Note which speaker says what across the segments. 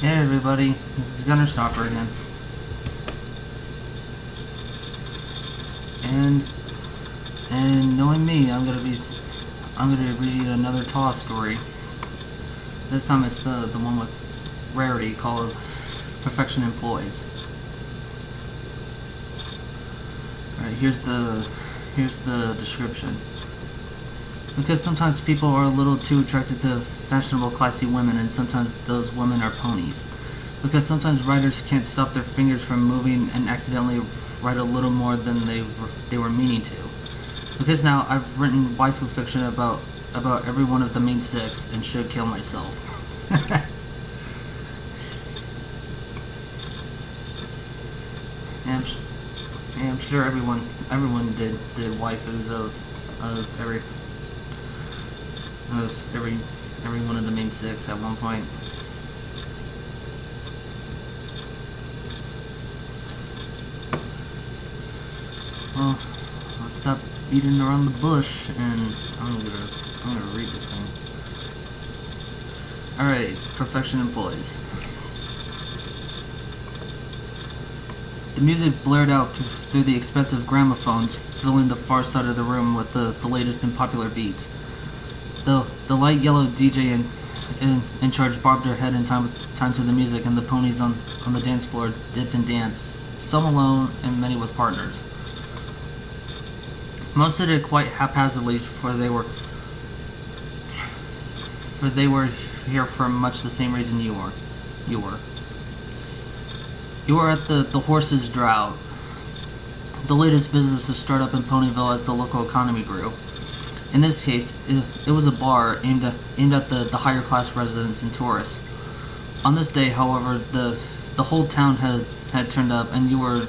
Speaker 1: Hey everybody, this is Gunner Stopper again. And knowing me, I'm gonna be reading another Toss story. This time it's the one with Rarity called Perfection in Poise. Alright, here's the description. Because sometimes people are a little too attracted to fashionable, classy women, and sometimes those women are ponies. Because sometimes writers can't stop their fingers from moving and accidentally write a little more than they were meaning to. Because now I've written waifu fiction about every one of the main six and should kill myself. and I'm sure everyone did waifus of every one of the main six at one point. Well, let's stop beating around the bush, and I'm gonna read this thing. Alright, Perfection in Poise. The music blared out through the expensive gramophones, filling the far side of the room with the latest and popular beats. The light yellow DJ in charge bobbed her head in time to the music, and the ponies on the dance floor dipped and danced, some alone and many with partners. Most did it quite haphazardly, for they were here for much the same reason you were. You were at the Horse's Drought, the latest business to start up in Ponyville as the local economy grew. In this case, it was a bar aimed at the higher class residents and tourists. On this day, however, the whole town had turned up, and you were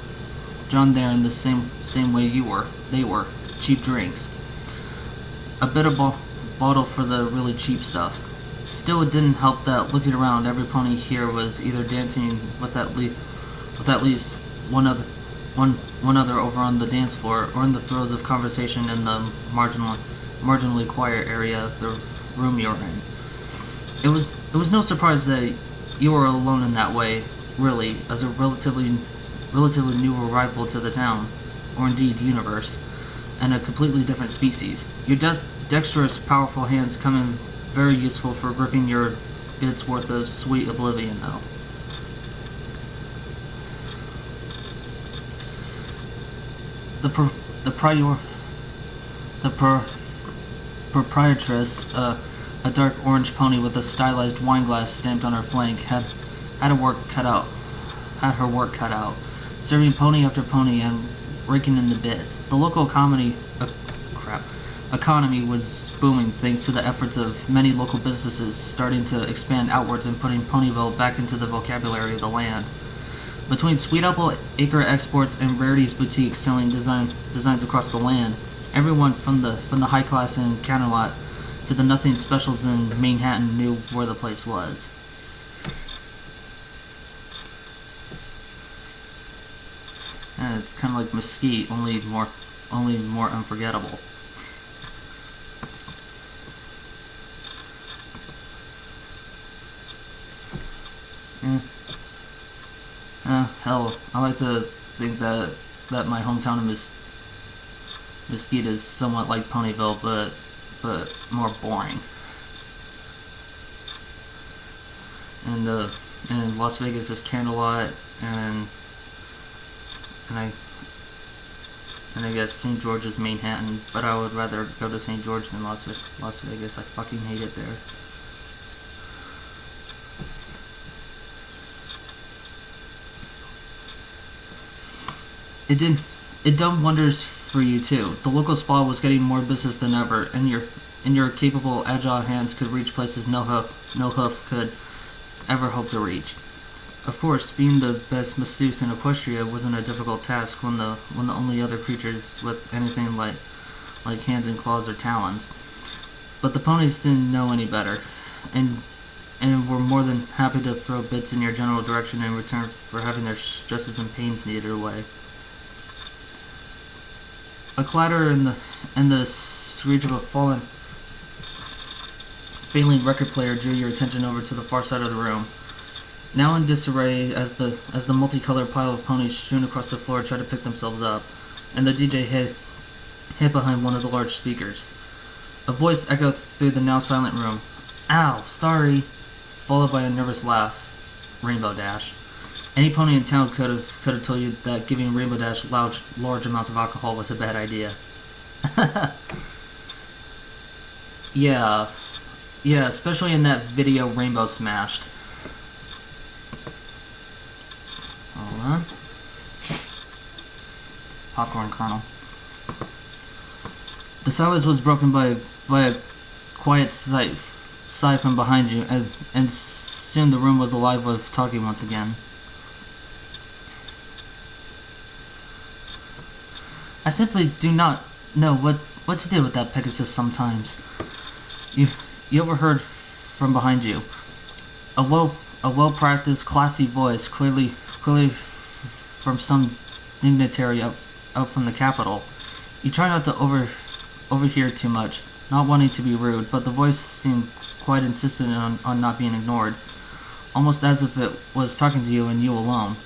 Speaker 1: drawn there in the same way they were. Cheap drinks. A bit of bottle for the really cheap stuff. Still, it didn't help that, looking around, every pony here was either dancing with at least one other over on the dance floor, or in the throes of conversation in the marginally quiet area of the room you were in. It was no surprise that you were alone in that way, really, as a relatively new arrival to the town, or indeed universe, and a completely different species. Your dexterous, powerful hands come in very useful for gripping your bits worth of sweet oblivion, though. The proprietress, a dark orange pony with a stylized wine glass stamped on her flank, had her work cut out, serving pony after pony and raking in the bits. The local economy was booming thanks to the efforts of many local businesses starting to expand outwards and putting Ponyville back into the vocabulary of the land. Between Sweet Apple Acre Exports and Rarity's boutiques selling designs across the land, everyone from the high class in Canterlot to the nothing specials in Manhattan knew where the place was. And it's kind of like Mesquite, only more unforgettable. Hell, I like to think that my hometown of Mesquite is somewhat like Ponyville, but more boring. And Las Vegas is Candlelight, and I guess St. George is Manhattan, but I would rather go to St. George than Las Vegas. I fucking hate it there. It done wonders for you too. The local spa was getting more business than ever, and your capable, agile hands could reach places no hoof could ever hope to reach. Of course, being the best masseuse in Equestria wasn't a difficult task when the only other creatures with anything like hands and claws or talons. But the ponies didn't know any better, and were more than happy to throw bits in your general direction in return for having their stresses and pains needed away. A clatter and the screech of a failing record player drew your attention over to the far side of the room. now in disarray as the multicolored pile of ponies strewn across the floor try to pick themselves up, and the DJ hid behind one of the large speakers. A voice echoed through the now silent room. "Ow, sorry," followed by a nervous laugh. Rainbow Dash. Any pony in town could have told you that giving Rainbow Dash large amounts of alcohol was a bad idea. Yeah, especially in that video Rainbow smashed. Hold on. Popcorn kernel. The silence was broken by a quiet sigh from behind you, and soon the room was alive with talking once again. "I simply do not know what to do with that Pegasus sometimes." You overheard from behind you. A well-practiced, classy voice, clearly from some dignitary out from the capital. You try not to overhear too much, not wanting to be rude, but the voice seemed quite insistent on not being ignored, almost as if it was talking to you and you alone,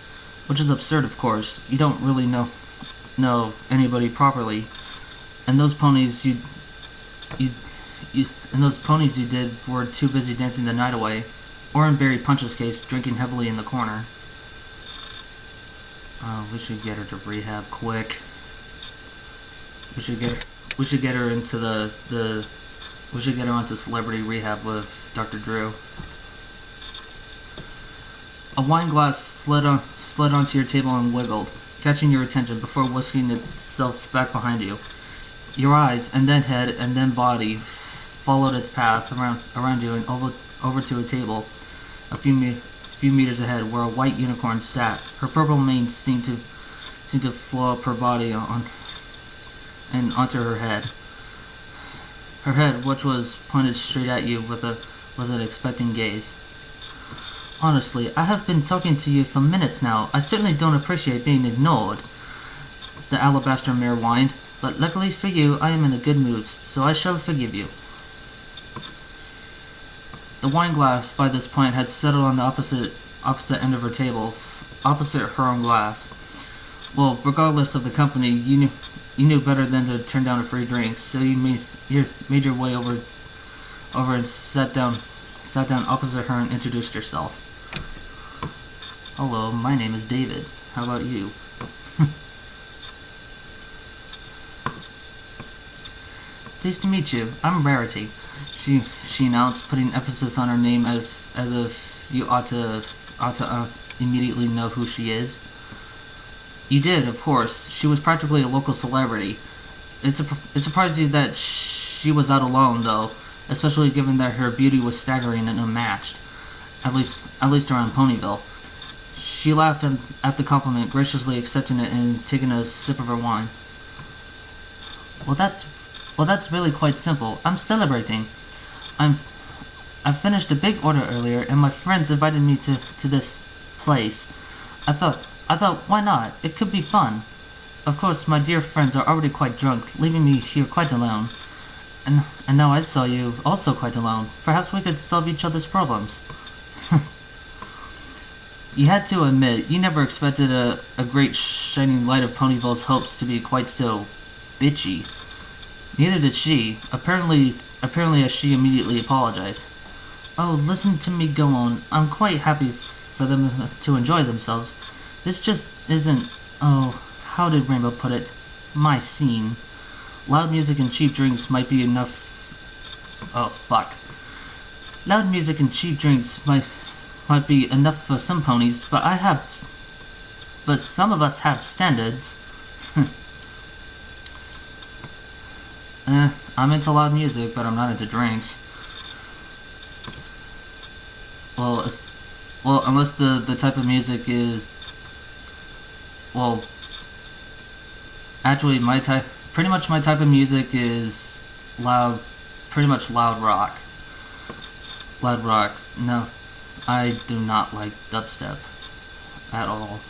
Speaker 1: which is absurd, of course. You don't really know anybody properly, and those ponies you did were too busy dancing the night away, or in Barry Punch's case, drinking heavily in the corner. We should get her to rehab quick. We should get her into we should get her onto celebrity rehab with Dr. Drew. A wine glass slid onto your table and wiggled, catching your attention before whisking itself back behind you. Your eyes, and then head, and then body, followed its path around you and over to a table a few meters ahead, where a white unicorn sat. Her purple mane seemed to flow up her body and onto her head. Her head, which was pointed straight at you with an expectant gaze. "Honestly, I have been talking to you for minutes now. I certainly don't appreciate being ignored," the alabaster mare whined. "But luckily for you, I am in a good mood, so I shall forgive you." The wine glass, by this point, had settled on the opposite end of her table, opposite her own glass. Well, regardless of the company, you knew better than to turn down a free drink, so you made your way over and sat down opposite her and introduced yourself. "Hello, my name is David. How about you?" "Pleased to meet you. I'm Rarity," she announced, putting emphasis on her name as if you ought to immediately know who she is. You did, of course. She was practically a local celebrity. It surprised you that she was out alone, though, especially given that her beauty was staggering and unmatched, at least around Ponyville. She laughed at the compliment, graciously accepting it and taking a sip of her wine. Well, that's really quite simple. I'm celebrating. I finished a big order earlier, and my friends invited me to this place. I thought, why not? It could be fun. Of course, my dear friends are already quite drunk, leaving me here quite alone. And now I saw you also quite alone. Perhaps we could solve each other's problems." You had to admit, you never expected a great shining light of Ponyville's hopes to be quite so bitchy. Neither did she, apparently as she immediately apologized. "Oh, listen to me go on. I'm quite happy for them to enjoy themselves. This just isn't, how did Rainbow put it? My scene. Loud music and cheap drinks might be enough. Loud music and cheap drinks might be enough for some ponies, but some of us have standards." I'm into loud music, but I'm not into drinks. Well, unless the type of music is, actually pretty much my type of music is pretty much loud rock. Loud rock. No, I do not like dubstep at all.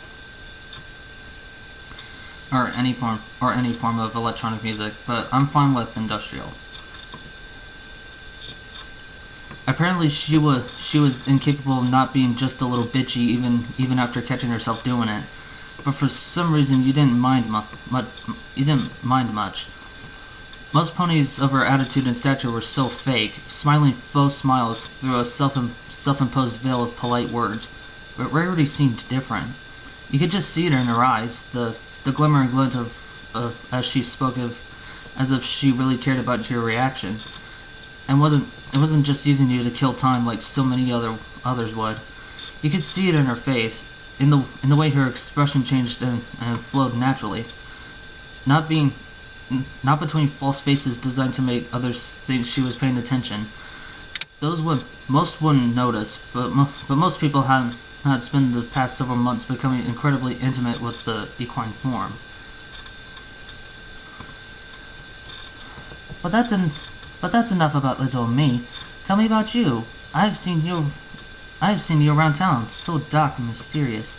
Speaker 1: Or any form of electronic music, but I'm fine with industrial. Apparently, she was incapable of not being just a little bitchy, even after catching herself doing it. But for some reason, you didn't mind much. Most ponies of her attitude and stature were so fake, smiling faux smiles through a self-imposed veil of polite words. But Rarity seemed different. You could just see it in her eyes, the glimmer and glint of as she spoke as if she really cared about your reaction, and it wasn't just using you to kill time like so many others would. You could see it in her face, in the way her expression changed and flowed naturally, not between false faces designed to make others think she was paying attention. Most wouldn't notice, but most people had spent the past several months becoming incredibly intimate with the equine form. But that's enough about little me. Tell me about you. I've seen you around town, so dark and mysterious.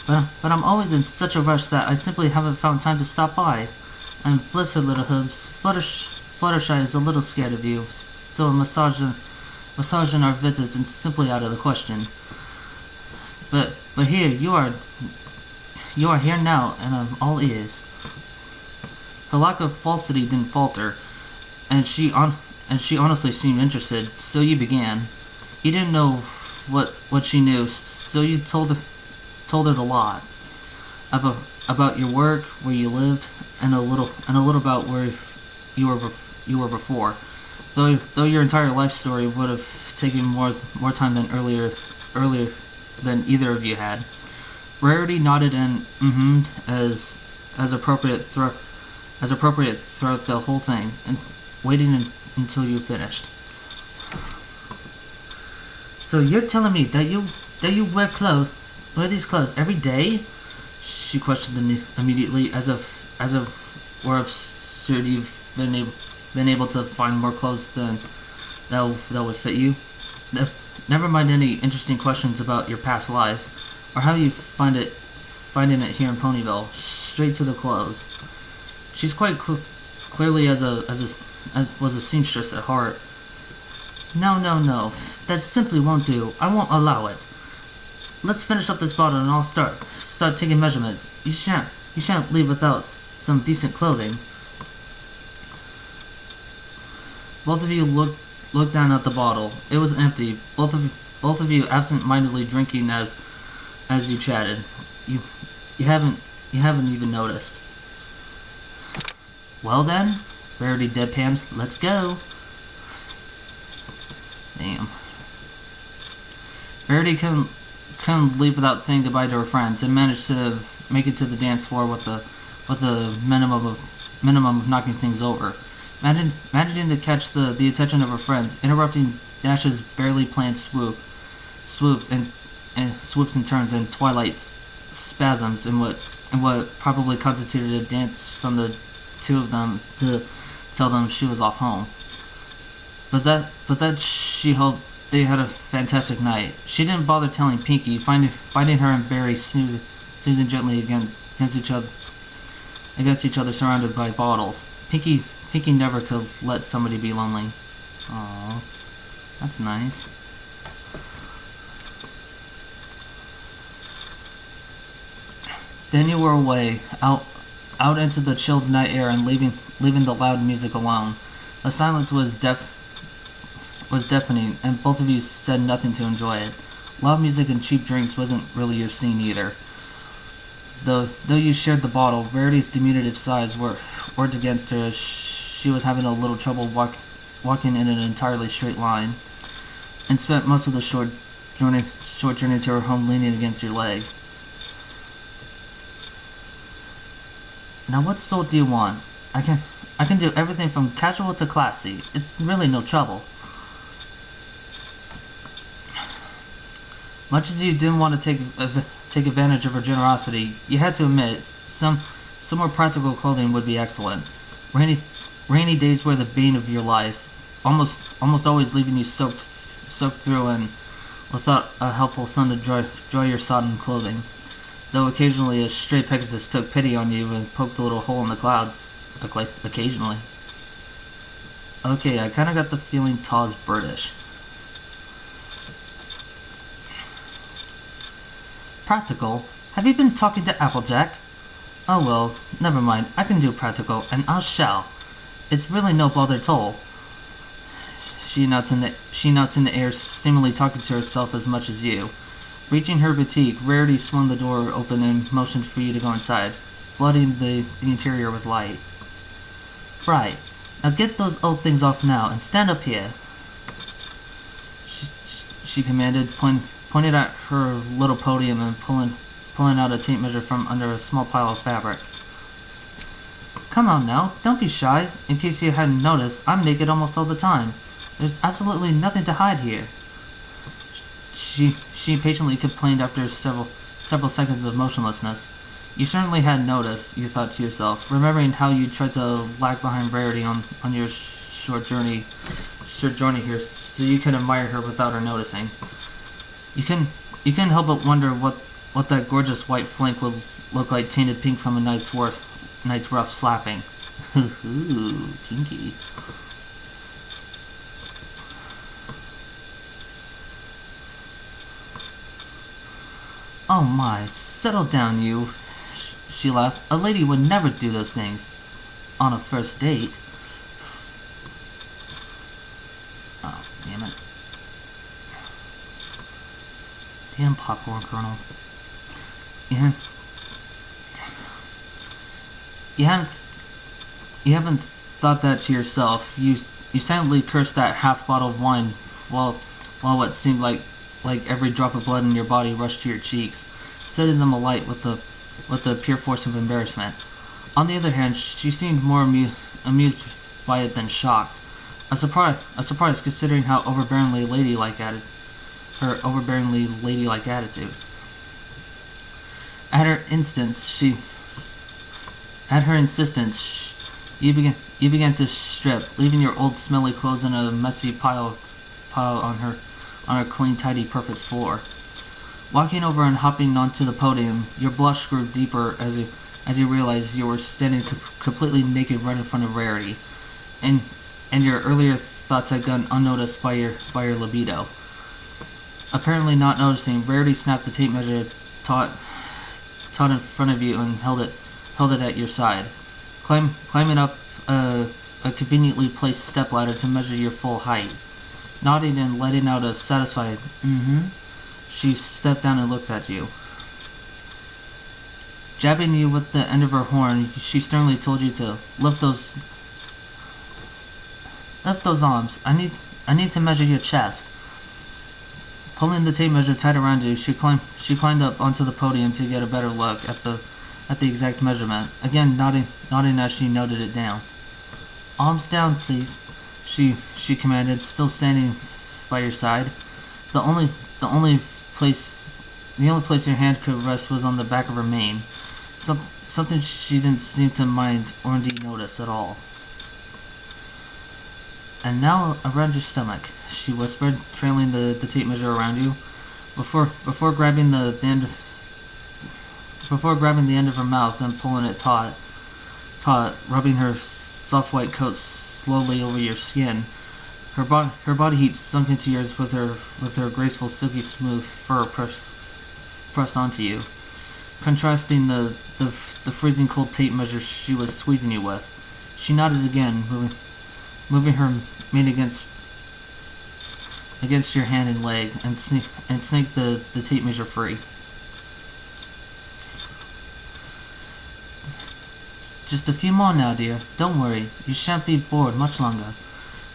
Speaker 1: But I'm always in such a rush that I simply haven't found time to stop by. And bless her little hooves, Fluttershy is a little scared of you, so a massage and our visits is simply out of the question. But here you are here now, and I'm all ears. Her lack of falsity didn't falter, and she honestly seemed interested. So you began. You didn't know what she knew, so you told her the lot about your work, where you lived, and a little about where you were before. Though your entire life story would have taken more time than earlier than either of you had. Rarity nodded and mm-hmmed as appropriate throughout the whole thing, and waiting until you finished. So you're telling me that you wear these clothes every day? She questioned immediately, as if we're absurd you've been able to find more clothes than that would fit you. Never mind any interesting questions about your past life, or how you finding it here in Ponyville. Straight to the clothes. She's quite clearly was a seamstress at heart. No, that simply won't do. I won't allow it. Let's finish up this bottle and I'll start taking measurements. You shan't leave without some decent clothing. Both of you looked down at the bottle. It was empty. Both of you absent-mindedly drinking as you chatted. You haven't even noticed. Well then, Rarity deadpanned. Let's go. Damn. Rarity couldn't leave without saying goodbye to her friends, and managed to make it to the dance floor with the minimum of knocking things over. Managing to catch the attention of her friends, interrupting Dash's barely planned swoops and turns, and Twilight's spasms in what probably constituted a dance from the two of them to tell them she was off home. But that she hoped they had a fantastic night. She didn't bother telling Pinkie, finding her and Barry snoozing gently against each other, surrounded by bottles. Pinkie never could let somebody be lonely. Aww, that's nice. Then you were away, out into the chilled night air, and leaving the loud music alone. The silence was deafening, and both of you said nothing to enjoy it. Loud music and cheap drinks wasn't really your scene either. Though you shared the bottle, Rarity's diminutive size worked against her, as she was having a little trouble walking in an entirely straight line, and spent most of the short journey to her home leaning against your leg. Now what sort do you want? I can do everything from casual to classy. It's really no trouble. Much as you didn't want to take advantage of her generosity, you had to admit some more practical clothing would be excellent. Rainy days were the bane of your life, almost always leaving you soaked through and without a helpful sun to dry your sodden clothing. Though occasionally a stray Pegasus took pity on you and poked a little hole in the clouds, occasionally. Okay, I kinda got the feeling Taw's British. Practical? Have you been talking to Applejack? Oh well, never mind. I can do practical, and I shall. It's really no bother at all. She nods in the air, seemingly talking to herself as much as you. Reaching her boutique, Rarity swung the door open and motioned for you to go inside, flooding the interior with light. Right. Now get those old things off now and stand up here. She commanded, pointed at her little podium and pulling out a tape measure from under a small pile of fabric. Come on now, don't be shy. In case you hadn't noticed, I'm naked almost all the time. There's absolutely nothing to hide here. She patiently complained after several seconds of motionlessness. You certainly had noticed, you thought to yourself, remembering how you tried to lag behind Rarity on your short journey here, so you could admire her without her noticing. You couldn't help but wonder what that gorgeous white flank would look like tainted pink from a night's rough slapping. Ooh, kinky. Oh my, settle down, you. She laughed. A lady would never do those things. On a first date. Oh, damn it. Damn popcorn kernels. You haven't thought that to yourself. You silently cursed that half bottle of wine while what seemed like every drop of blood in your body rushed to your cheeks, setting them alight with the pure force of embarrassment. On the other hand, she seemed more amused by it than shocked. A surprise considering her overbearingly ladylike attitude. At her insistence, you began to strip, leaving your old smelly clothes in a messy pile on her clean, tidy, perfect floor. Walking over and hopping onto the podium, your blush grew deeper as you realized you were standing completely naked right in front of Rarity, and your earlier thoughts had gone unnoticed by your libido. Apparently not noticing, Rarity snapped the tape measure taut in front of you and held it at your side, climbing up a conveniently placed stepladder to measure your full height. Nodding and letting out a satisfied she stepped down and looked at you. Jabbing you with the end of her horn, she sternly told you to lift those arms. I need to measure your chest. Pulling the tape measure tight around you, she climbed up onto the podium to get a better look at the exact measurement. Again, nodding as she noted it down. Arms down, please. She commanded, still standing by your side. The only place your hand could rest was on the back of her mane. Something she didn't seem to mind or indeed notice at all. And now around your stomach, she whispered, trailing the tape measure around you, before grabbing the end of her mouth and pulling it taut, rubbing her soft white coat slowly over your skin. Her body heat sunk into yours with her graceful, silky smooth fur pressed onto you, contrasting the freezing cold tape measure she was squeezing you with. She nodded again, moving her mane against your hand and leg, and snaked the tape measure free. Just a few more now, dear. Don't worry. You shan't be bored much longer.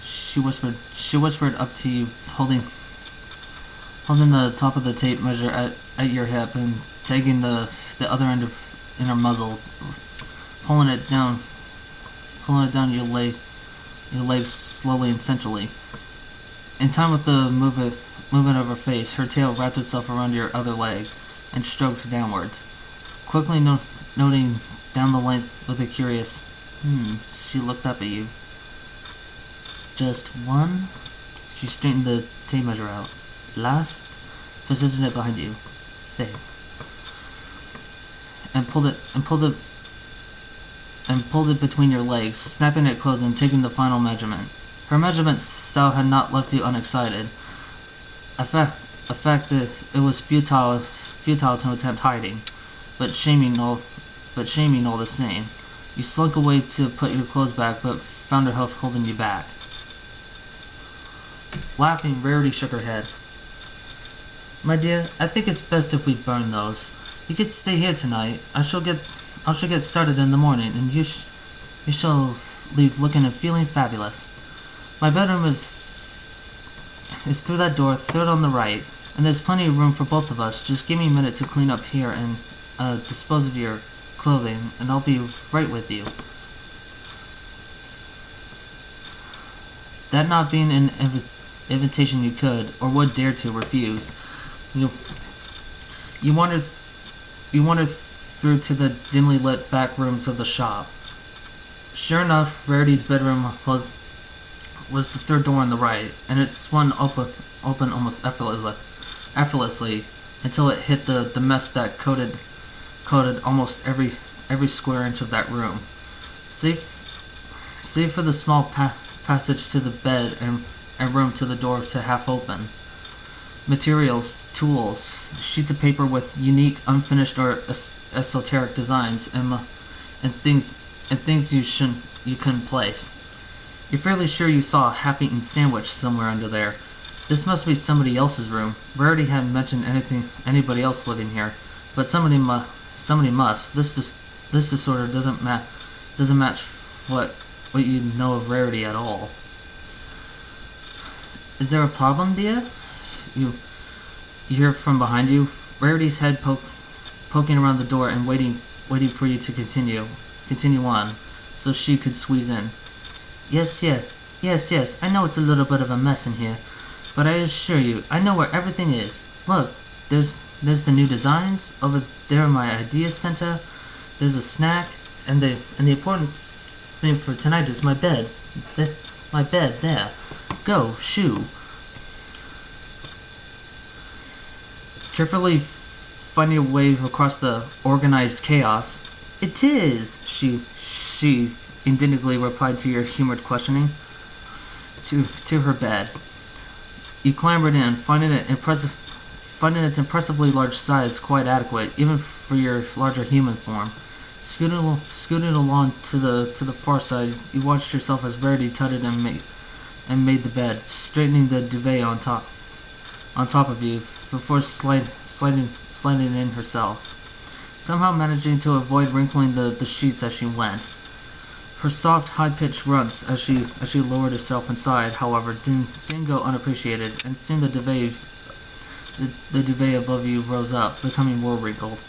Speaker 1: She whispered up to you, holding the top of the tape measure at your hip and taking the other end in her muzzle, pulling it down your leg slowly and sensually. In time with the movement of her face, her tail wrapped itself around your other leg and stroked downwards, quickly noting down the length with a curious, she looked up at you. Just one? She straightened the tape measure out. Last, positioned it behind you. There. And pulled it between your legs, snapping it closed and taking the final measurement. Her measurement style had not left you unexcited. A fact it was futile futile to attempt hiding, but shaming all the same. You slunk away to put your clothes back, but found her holding you back. Laughing, Rarity shook her head. My dear, I think it's best if we burn those. You could stay here tonight. I shall get started in the morning, and you shall leave looking and feeling fabulous. My bedroom is through that door, third on the right, and there's plenty of room for both of us. Just give me a minute to clean up here and dispose of your clothing, and I'll be right with you. That not being an invitation you could, or would dare to, refuse, you wandered through to the dimly lit back rooms of the shop. Sure enough, Rarity's bedroom was the third door on the right, and it swung open almost effortlessly until it hit the mess that coated almost every square inch of that room. Save for the small passage to the bed and room to the door to half open. Materials, tools, sheets of paper with unique, unfinished or esoteric designs, and things you couldn't place. You're fairly sure you saw a half-eaten sandwich somewhere under there. This must be somebody else's room. Rarity hadn't mentioned anybody else living here, but somebody must. This disorder doesn't match what you know of Rarity at all. Is there a problem, dear? You hear from behind you, Rarity's head poking around the door and waiting for you to continue on, so she could squeeze in. Yes, I know it's a little bit of a mess in here, but I assure you, I know where everything is. Look, there's the new designs over there in my idea center. There's a snack, and the important thing for tonight is my bed. My bed there. Go, shoo. Carefully finding a way across the organized chaos. It is, she indignantly replied to your humored questioning. To her bed. You clambered in, finding its impressively large size quite adequate, even for your larger human form. Scooting along to the far side, you watched yourself as Rarity tutted and made the bed, straightening the duvet on top of you before sliding in herself, somehow managing to avoid wrinkling the sheets as she went. Her soft, high-pitched grunts as she lowered herself inside, however, didn't go unappreciated, and soon the duvet above you rose up, becoming more wrinkled.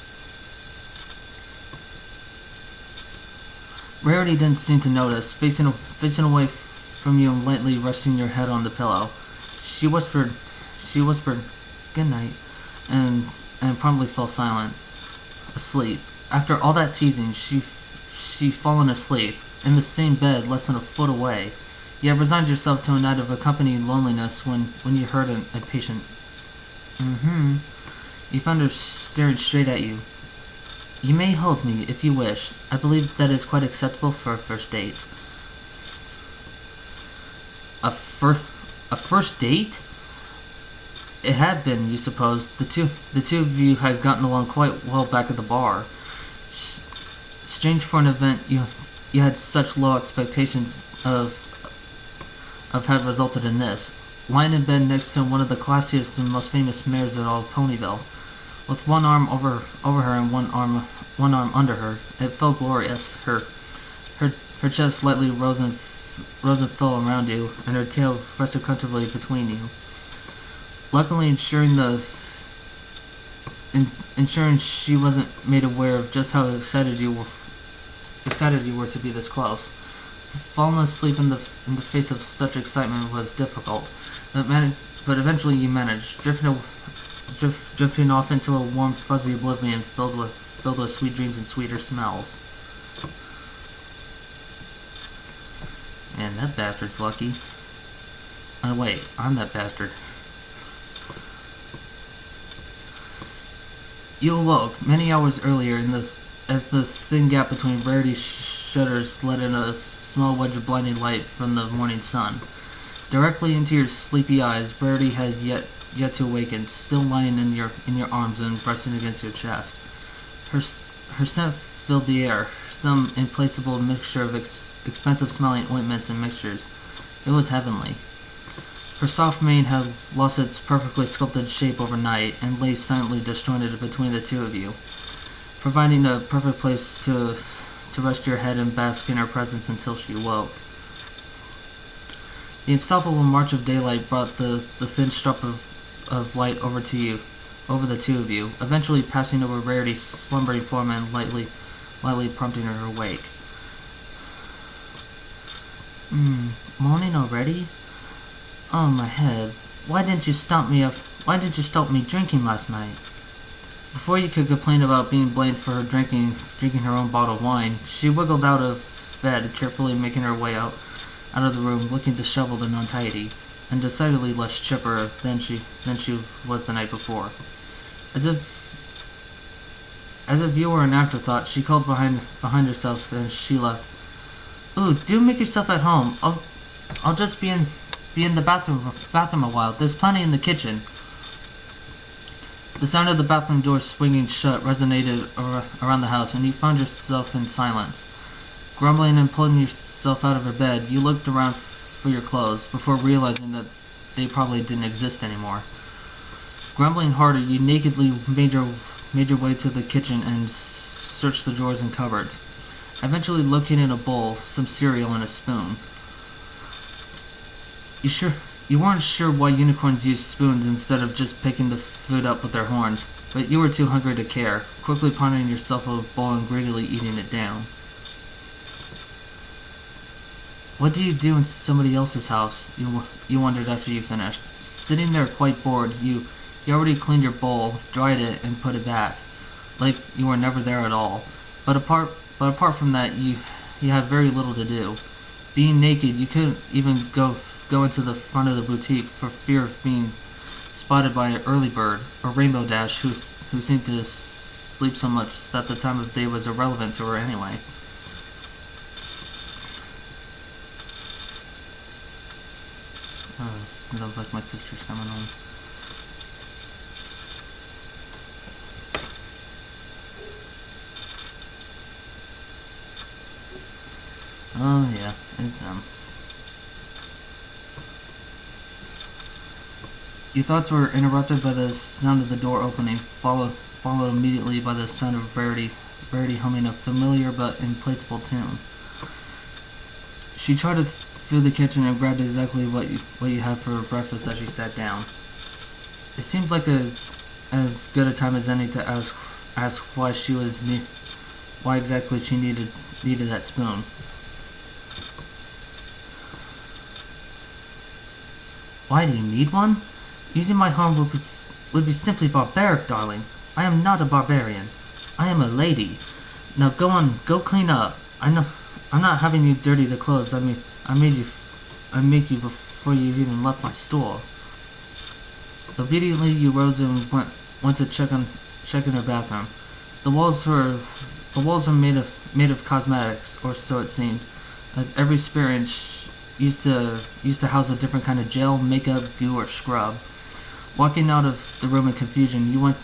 Speaker 1: Rarity didn't seem to notice, facing away from you and lightly resting your head on the pillow. She whispered, "Good night," and promptly fell silent, asleep. After all that teasing, she fallen asleep in the same bed less than a foot away. You had resigned yourself to a night of accompanied loneliness when you heard a patient. You found her staring straight at you. You may hold me if you wish. I believe that is quite acceptable for a first date. A first date? It had been, you supposed. The two of you had gotten along quite well back at the bar. Strange for an event you had such low expectations of had resulted in this. Lying in bed next to one of the classiest and most famous mares in all of Ponyville, with one arm over her and one arm under her. It felt glorious. Her chest lightly rose and fell around you, and her tail rested comfortably between you. Luckily, ensuring she wasn't made aware of just how excited you were to be this close. Falling asleep in the face of such excitement was difficult, but eventually you managed, drifting off into a warm, fuzzy oblivion filled with sweet dreams and sweeter smells. Man, that bastard's lucky. Oh wait, I'm that bastard. You awoke many hours earlier as the thin gap between Rarity's shutters let in a small wedge of blinding light from the morning sun. Directly into your sleepy eyes, Rarity had yet yet to awaken, still lying in your arms and resting against your chest. Her scent filled the air, some implacable mixture of expensive-smelling ointments and mixtures. It was heavenly. Her soft mane has lost its perfectly sculpted shape overnight and lay silently disjointed between the two of you, providing a perfect place to rest your head and bask in her presence until she awoke. The unstoppable march of daylight brought the thin strip of light over the two of you, eventually passing over Rarity's slumbering form and lightly prompting her awake. Morning already? Oh, my head. Why didn't you stop me drinking last night? Before you could complain about being blamed for her drinking her own bottle of wine, she wiggled out of bed, carefully making her way out of the room, looking disheveled and untidy, and decidedly less chipper than she was the night before. As if you were an afterthought, she called behind herself as she left. Ooh, do make yourself at home. I'll just be in the bathroom a while. There's plenty in the kitchen. The sound of the bathroom door swinging shut resonated around the house, and you found yourself in silence. Grumbling and pulling yourself out of her bed, you looked around for your clothes before realizing that they probably didn't exist anymore. Grumbling harder, you nakedly made your way to the kitchen and searched the drawers and cupboards, eventually locating a bowl, some cereal, and a spoon. You weren't sure why unicorns used spoons instead of just picking the food up with their horns, but you were too hungry to care, quickly pondering yourself a bowl and greedily eating it down. What do you do in somebody else's house? You wondered after you finished. Sitting there quite bored, you already cleaned your bowl, dried it, and put it back, like you were never there at all. But apart from that, you had very little to do. Being naked, you couldn't even go into the front of the boutique for fear of being spotted by an early bird or Rainbow Dash who seemed to sleep so much that the time of day was irrelevant to her anyway. Oh, sounds like my sister's coming home. Oh yeah, it's Your thoughts were interrupted by the sound of the door opening, followed immediately by the sound of Rarity humming a familiar but implacable tune. She trotted through the kitchen and grabbed exactly what you had for breakfast as she sat down. It seemed like as good a time as any to ask why exactly she needed that spoon. Why do you need one? Using my harm would be simply barbaric, darling. I am not a barbarian. I am a lady. Now go on, go clean up. I'm not having you dirty the clothes I make you before you even left my store. Obediently, you rose and went to check in her bathroom. The walls were made of cosmetics, or so it seemed. Every spare inch used to house a different kind of gel, makeup, goo, or scrub. Walking out of the room in confusion, you went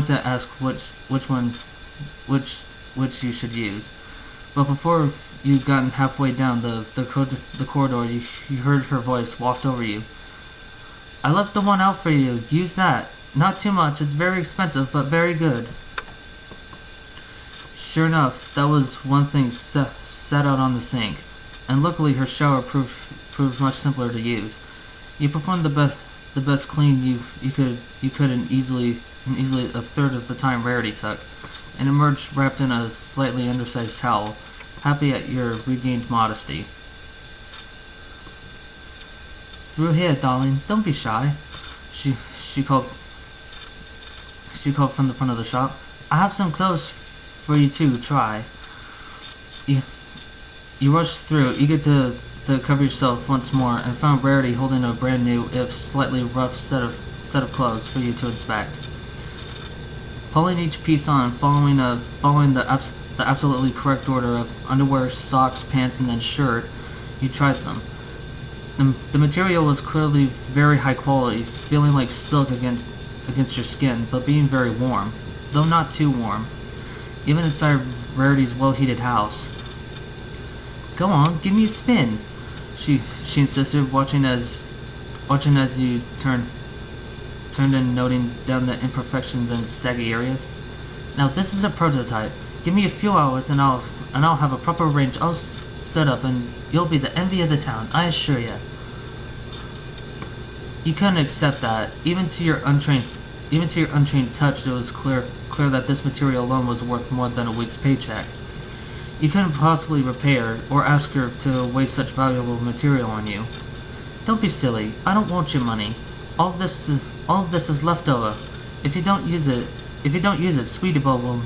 Speaker 1: to ask which you should use. But before you'd gotten halfway down the corridor, you heard her voice waft over you. I left the one out for you. Use that. Not too much. It's very expensive, but very good. Sure enough, that was one thing set out on the sink, and luckily her shower proved much simpler to use. You performed the best clean you could in easily a third of the time Rarity took, and emerged wrapped in a slightly undersized towel, happy at your regained modesty. Through here, darling. Don't be shy. She called from the front of the shop. I have some clothes for you to try. You rushed through, eager to cover yourself once more, and found Rarity holding a brand new, if slightly rough, set of clothes for you to inspect. Pulling each piece on, following the absolutely correct order of underwear, socks, pants, and then shirt, you tried them. The material was clearly very high quality, feeling like silk against your skin, but being very warm, though not too warm, even inside Rarity's well-heated house. Go on, give me a spin, she insisted, watching as you turned and noting down the imperfections and saggy areas. Now this is a prototype. Give me a few hours and I'll have a proper range all set up, and you'll be the envy of the town, I assure you. You couldn't accept that. Even to your untrained touch, it was clear that this material alone was worth more than a week's paycheck. You couldn't possibly repair or ask her to waste such valuable material on you. Don't be silly. I don't want your money. All of this is leftover. If you don't use it, Sweetie Belle will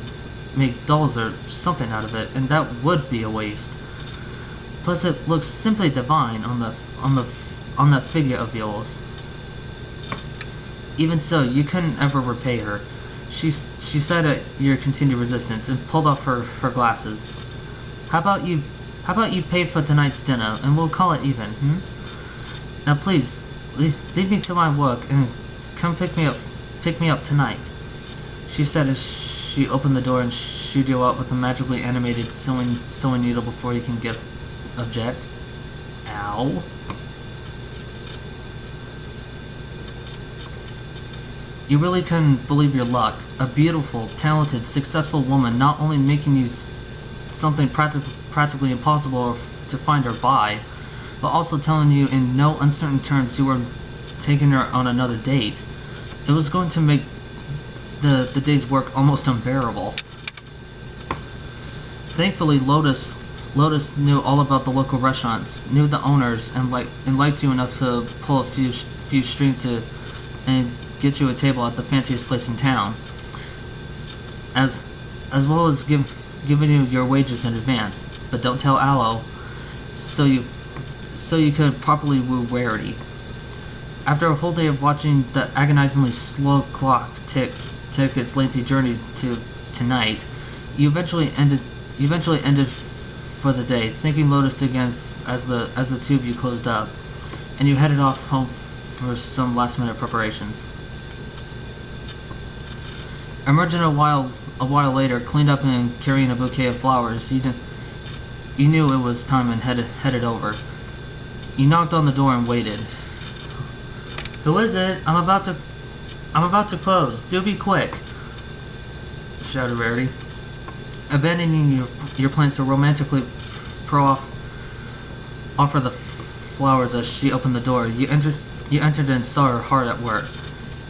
Speaker 1: make dolls or something out of it, and that would be a waste. Plus, it looks simply divine on that figure of yours. Even so, you couldn't ever repay her. She sighed at your continued resistance and pulled off her glasses. How about you pay for tonight's dinner, and we'll call it even, Now please, leave me to my work and come pick me up tonight, she said as she opened the door and shooed you out with a magically animated sewing needle before you can object. Ow. You really couldn't believe your luck. A beautiful, talented, successful woman not only making you something practically impossible to find or buy, but also telling you in no uncertain terms you were taking her on another date. It was going to make the day's work almost unbearable. Thankfully, Lotus knew all about the local restaurants, knew the owners, and liked you enough to pull a few strings and get you a table at the fanciest place in town, as well as giving you your wages in advance. But don't tell Aloe, so you could properly woo Rarity. After a whole day of watching the agonizingly slow clock tick its lengthy journey to tonight, you eventually ended for the day, thanking Lotus again as the two of you closed up, and you headed off home for some last-minute preparations. Emerging a while later, cleaned up and carrying a bouquet of flowers, you knew it was time and headed over. You knocked on the door and waited. Who is it? I'm about to close. Do be quick, shouted Rarity, abandoning your plans to romantically offer the flowers as she opened the door. You entered and saw her hard at work.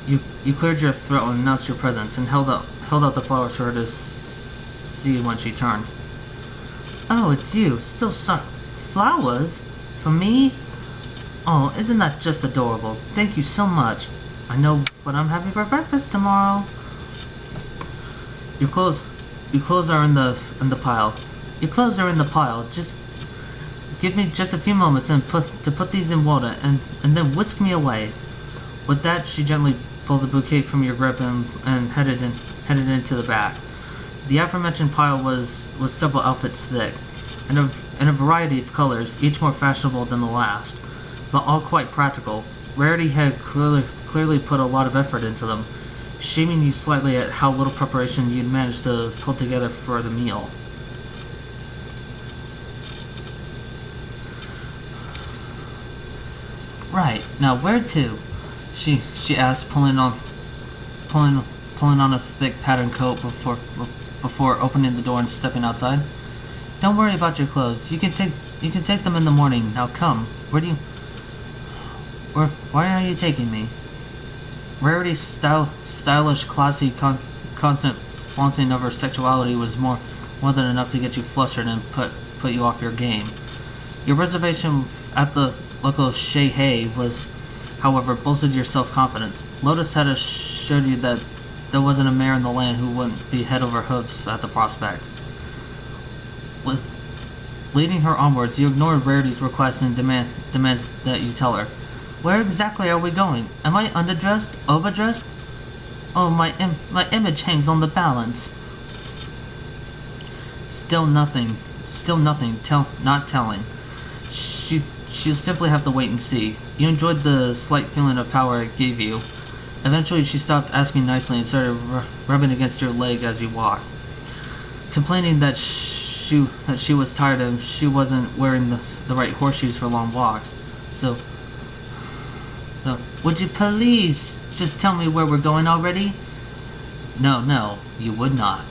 Speaker 1: You cleared your throat and announced your presence, and held out the flowers for her to see when she turned. Oh, it's you. So sorry. Flowers? For me? Oh, isn't that just adorable? Thank you so much. I know what I'm having for breakfast tomorrow. Your clothes are in the pile. Your clothes are in the pile. Just give me just a few moments and put these in water, and then whisk me away. With that, she gently pulled the bouquet from your grip and headed into the back. The aforementioned pile was several outfits thick, and a variety of colors, each more fashionable than the last, but all quite practical. Rarity had clearly put a lot of effort into them, shaming you slightly at how little preparation you'd managed to pull together for the meal. Right, now where to? She asked, pulling on a thick patterned coat before opening the door and stepping outside. Don't worry about your clothes. You can take them in the morning. Now come. Why are you taking me? Rarity's stylish, classy, constant flaunting of her sexuality was more than enough to get you flustered and put you off your game. Your reservation at the local Shei was, however, bolstered your self-confidence. Lotus had assured you that there wasn't a mare in the land who wouldn't be head over hooves at the prospect. Leading her onwards, you ignored Rarity's requests and demands that you tell her. Where exactly are we going? Am I underdressed? Overdressed? Oh, my image hangs on the balance. Still nothing. Not telling. she'll simply have to wait and see. You enjoyed the slight feeling of power it gave you. Eventually, she stopped asking nicely and started rubbing against your leg as you walked, complaining that she was tired and she wasn't wearing the right horseshoes for long walks. So, would you please just tell me where we're going already? No, you would not.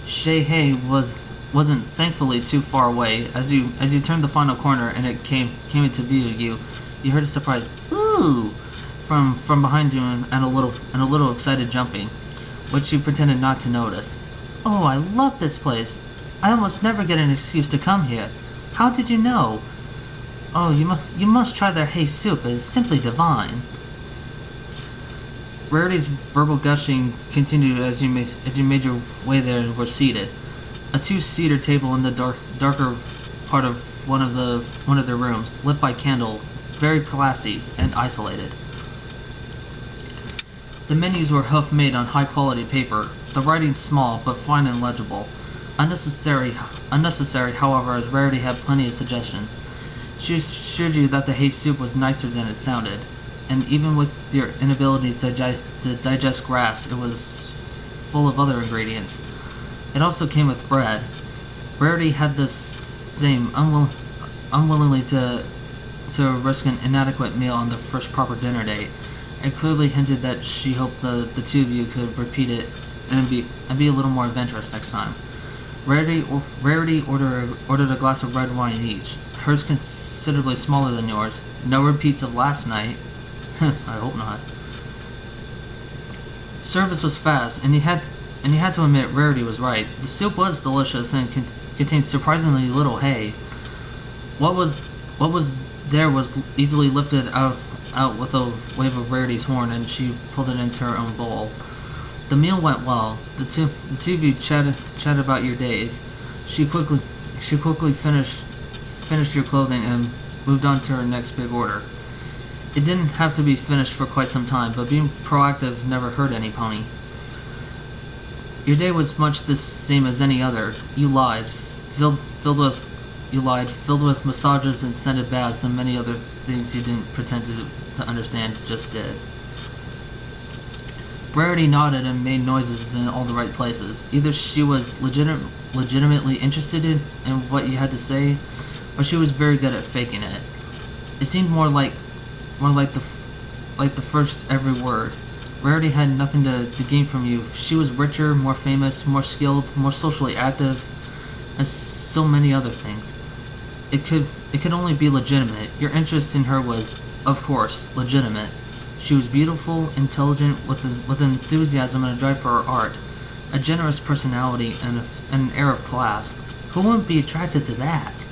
Speaker 1: Shei wasn't thankfully too far away. As you turned the final corner and it came into view, you heard a surprised "ooh" from behind you and a little excited jumping, which you pretended not to notice. Oh, I love this place. I almost never get an excuse to come here. How did you know? Oh, you must try their hay soup. It is simply divine. Rarity's verbal gushing continued as you made your way there and were seated. A two-seater table in the darker part of one of their rooms, lit by candle, very classy and isolated. The menus were hoof-made on high-quality paper, the writing small but fine and legible. Unnecessary, however, as Rarity had plenty of suggestions. She assured you that the hay soup was nicer than it sounded, and even with your inability to digest grass, it was full of other ingredients. It also came with bread. Rarity had the same, unwillingly to risk an inadequate meal on the first proper dinner date, and clearly hinted that she hoped the two of you could repeat it and be a little more adventurous next time. Rarity ordered a glass of red wine each, hers considerably smaller than yours. No repeats of last night. I hope not. Service was fast, and you had to admit Rarity was right. The soup was delicious and contained surprisingly little hay. What was there was easily lifted out with a wave of Rarity's horn, and she pulled it into her own bowl. The meal went well. The two of you chatted about your days. She quickly finished your clothing and moved on to her next big order. It didn't have to be finished for quite some time, but being proactive never hurt any pony. Your day was much the same as any other. You lied, filled with massages and scented baths and many other things you didn't pretend to understand, just did. Rarity nodded and made noises in all the right places. Either she was legitimately interested in what you had to say, or she was very good at faking it. It seemed more like the first every word. Rarity had nothing to gain from you. She was richer, more famous, more skilled, more socially active, and so many other things. It could only be legitimate. Your interest in her was, of course, legitimate. She was beautiful, intelligent, with enthusiasm and a drive for her art, a generous personality, and an air of class. Who wouldn't be attracted to that?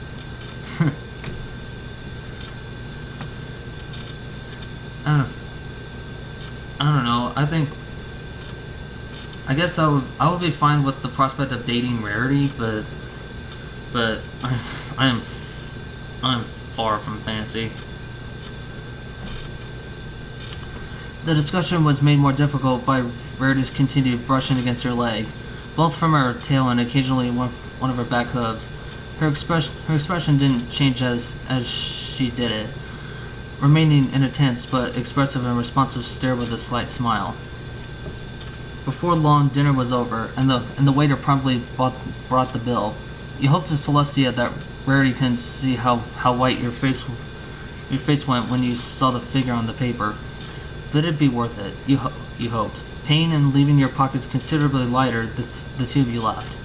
Speaker 1: I don't know. I guess I would be fine with the prospect of dating Rarity, but I'm far from fancy. The discussion was made more difficult by Rarity's continued brushing against her leg, both from her tail and occasionally one of her back hooves. Her expression didn't change as she did it, remaining in a tense but expressive and responsive stare with a slight smile. Before long, dinner was over, and the waiter promptly brought the bill. You hoped to Celestia that Rarity couldn't see how white your face went when you saw the figure on the paper. But it'd be worth it, you hoped. Pain and leaving your pockets considerably lighter, the two of you left.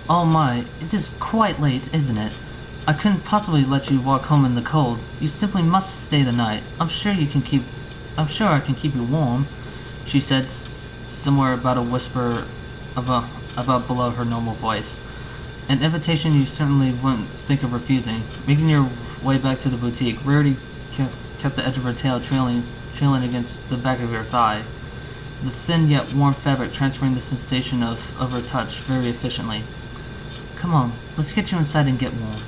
Speaker 1: Oh my, it is quite late, isn't it? I couldn't possibly let you walk home in the cold. You simply must stay the night. I'm sure I can keep you warm, she said, somewhere about a whisper about below her normal voice. An invitation you certainly wouldn't think of refusing. Making your way back to the boutique, Rarity kept the edge of her tail trailing against the back of your thigh, the thin yet warm fabric transferring the sensation of her touch very efficiently. Come on, let's get you inside and get warm,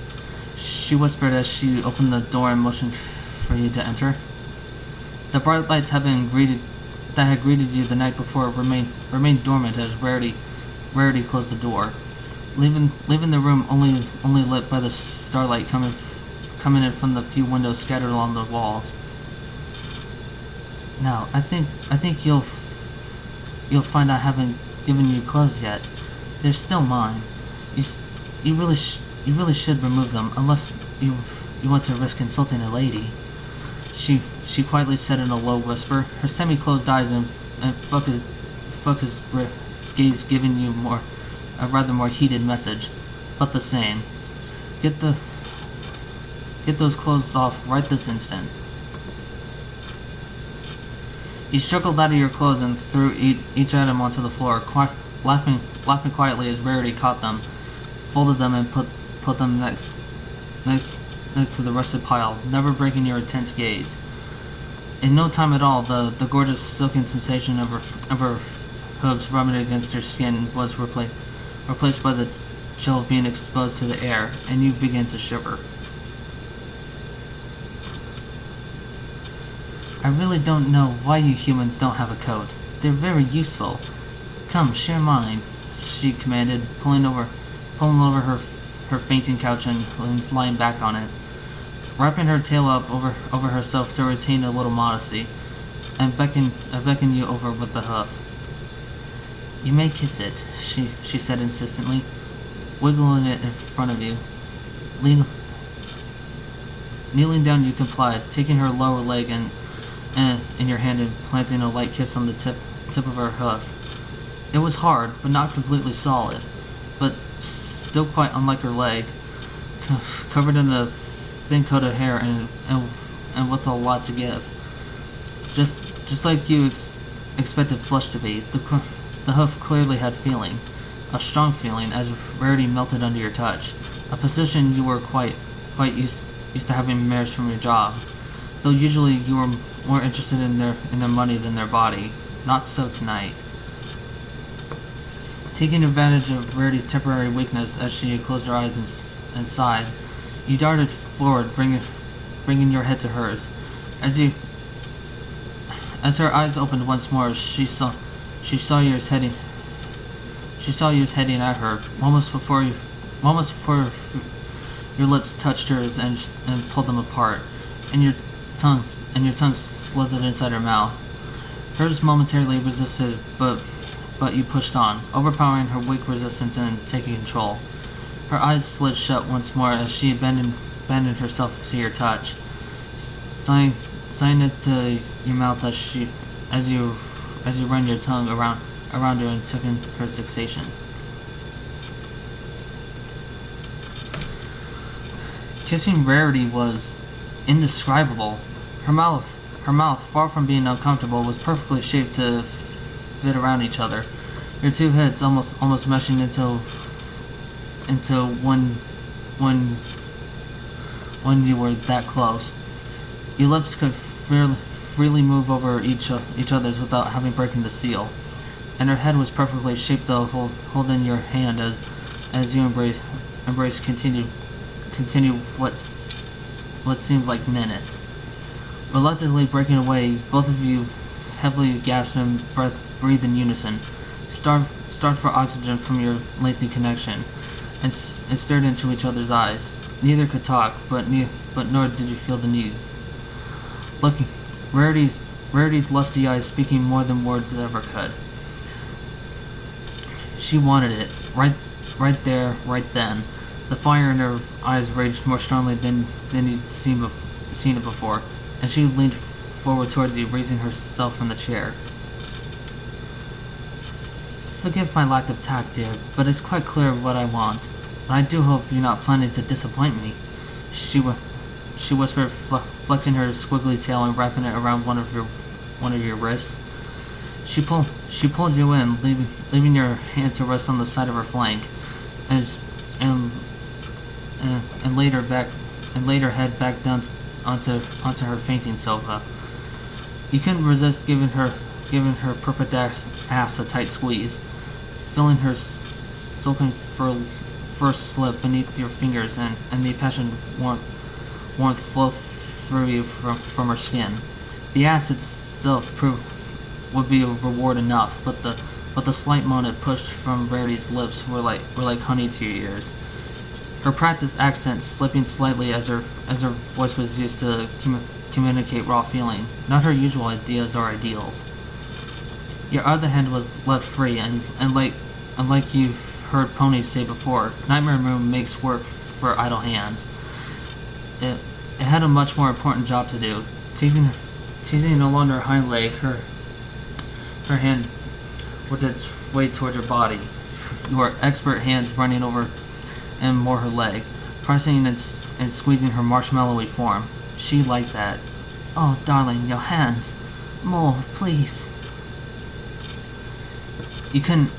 Speaker 1: she whispered as she opened the door and motioned for you to enter. The bright lights had been that had greeted you the night before remained dormant as Rarity closed the door, leaving the room only lit by the starlight coming in from the few windows scattered along the walls. Now, I think you'll find I haven't given you clothes yet. They're still mine. You really should remove them, unless you want to risk insulting a lady. She quietly said in a low whisper, her semi-closed eyes and focused gaze giving you a rather more heated message, but the same. Get those clothes off right this instant. You struggled out of your clothes and threw each item onto the floor, laughing quietly as Rarity caught them, folded them, and put them next to the rusted pile, never breaking your intense gaze. In no time at all, the gorgeous silken sensation of her hooves rubbing against your skin was replaced by the chill of being exposed to the air, and you began to shiver. I really don't know why you humans don't have a coat. They're very useful. Come, share mine, she commanded, pulling over her fainting couch and lying back on it, wrapping her tail up over herself to retain a little modesty, and beckon you over with the hoof. You may kiss it, she said insistently, wiggling it in front of you. Kneeling down, you complied, taking her lower leg in your hand and planting a light kiss on the tip of her hoof. It was hard, but not completely solid, but still quite unlike her leg, covered in a thin coat of hair and with a lot to give. Just like you expected flesh to be, the hoof clearly had feeling, a strong feeling, as Rarity melted under your touch, a position you were quite used to having mares from your job, though usually you were more interested in their money than their body. Not so tonight. Taking advantage of Rarity's temporary weakness as she closed her eyes and sighed, you darted forward, bringing your head to hers. As her eyes opened once more, she saw yours heading at her, moments before your lips touched hers and pulled them apart, and your tongue slithered inside her mouth. Hers momentarily resisted, but you pushed on, overpowering her weak resistance and taking control. Her eyes slid shut once more as she abandoned herself to your touch, sighing it to your mouth as you ran your tongue around her and took in her fixation. Kissing Rarity was indescribable. Her mouth, far from being uncomfortable, was perfectly shaped to fit around each other. Your two heads almost meshing into one when you were that close. Your lips could freely move over each other's without having broken the seal, and her head was perfectly shaped to hold in your hand as you embrace continue what seemed like minutes. Reluctantly breaking away, both of you heavily gasped and breathed in unison, starved for oxygen from your lengthy connection, and stared into each other's eyes. Neither could talk, but nor did you feel the need. Looking, Rarity's lusty eyes speaking more than words ever could. She wanted it, right there, right then. The fire in her eyes raged more strongly than you'd seen it before, and she leaned forward towards you, raising herself from the chair. Forgive my lack of tact, dear, but it's quite clear what I want, and I do hope you're not planning to disappoint me. She whispered, flexing her squiggly tail and wrapping it around one of your wrists. She pulled you in, leaving your hand to rest on the side of her flank, and laid her head back down onto her fainting sofa. You couldn't resist giving her perfect ass a tight squeeze, feeling her silken fur slip beneath your fingers and the passion warmth flow through you from her skin. The ass itself would be a reward enough, but the slight moan it pushed from Rarity's lips were like honey to your ears. Her practiced accent slipping slightly as her voice was used to communicate raw feeling, not her usual ideas or ideals. Your other hand was left free, and like you've heard ponies say before, Nightmare Moon makes work for idle hands. It had a much more important job to do. Teasing along her hind leg, her hand worked its way toward her body, your expert hands running over and more her leg, pressing and squeezing her marshmallowy form. She liked that. "Oh, darling, your hands. More, please." You couldn't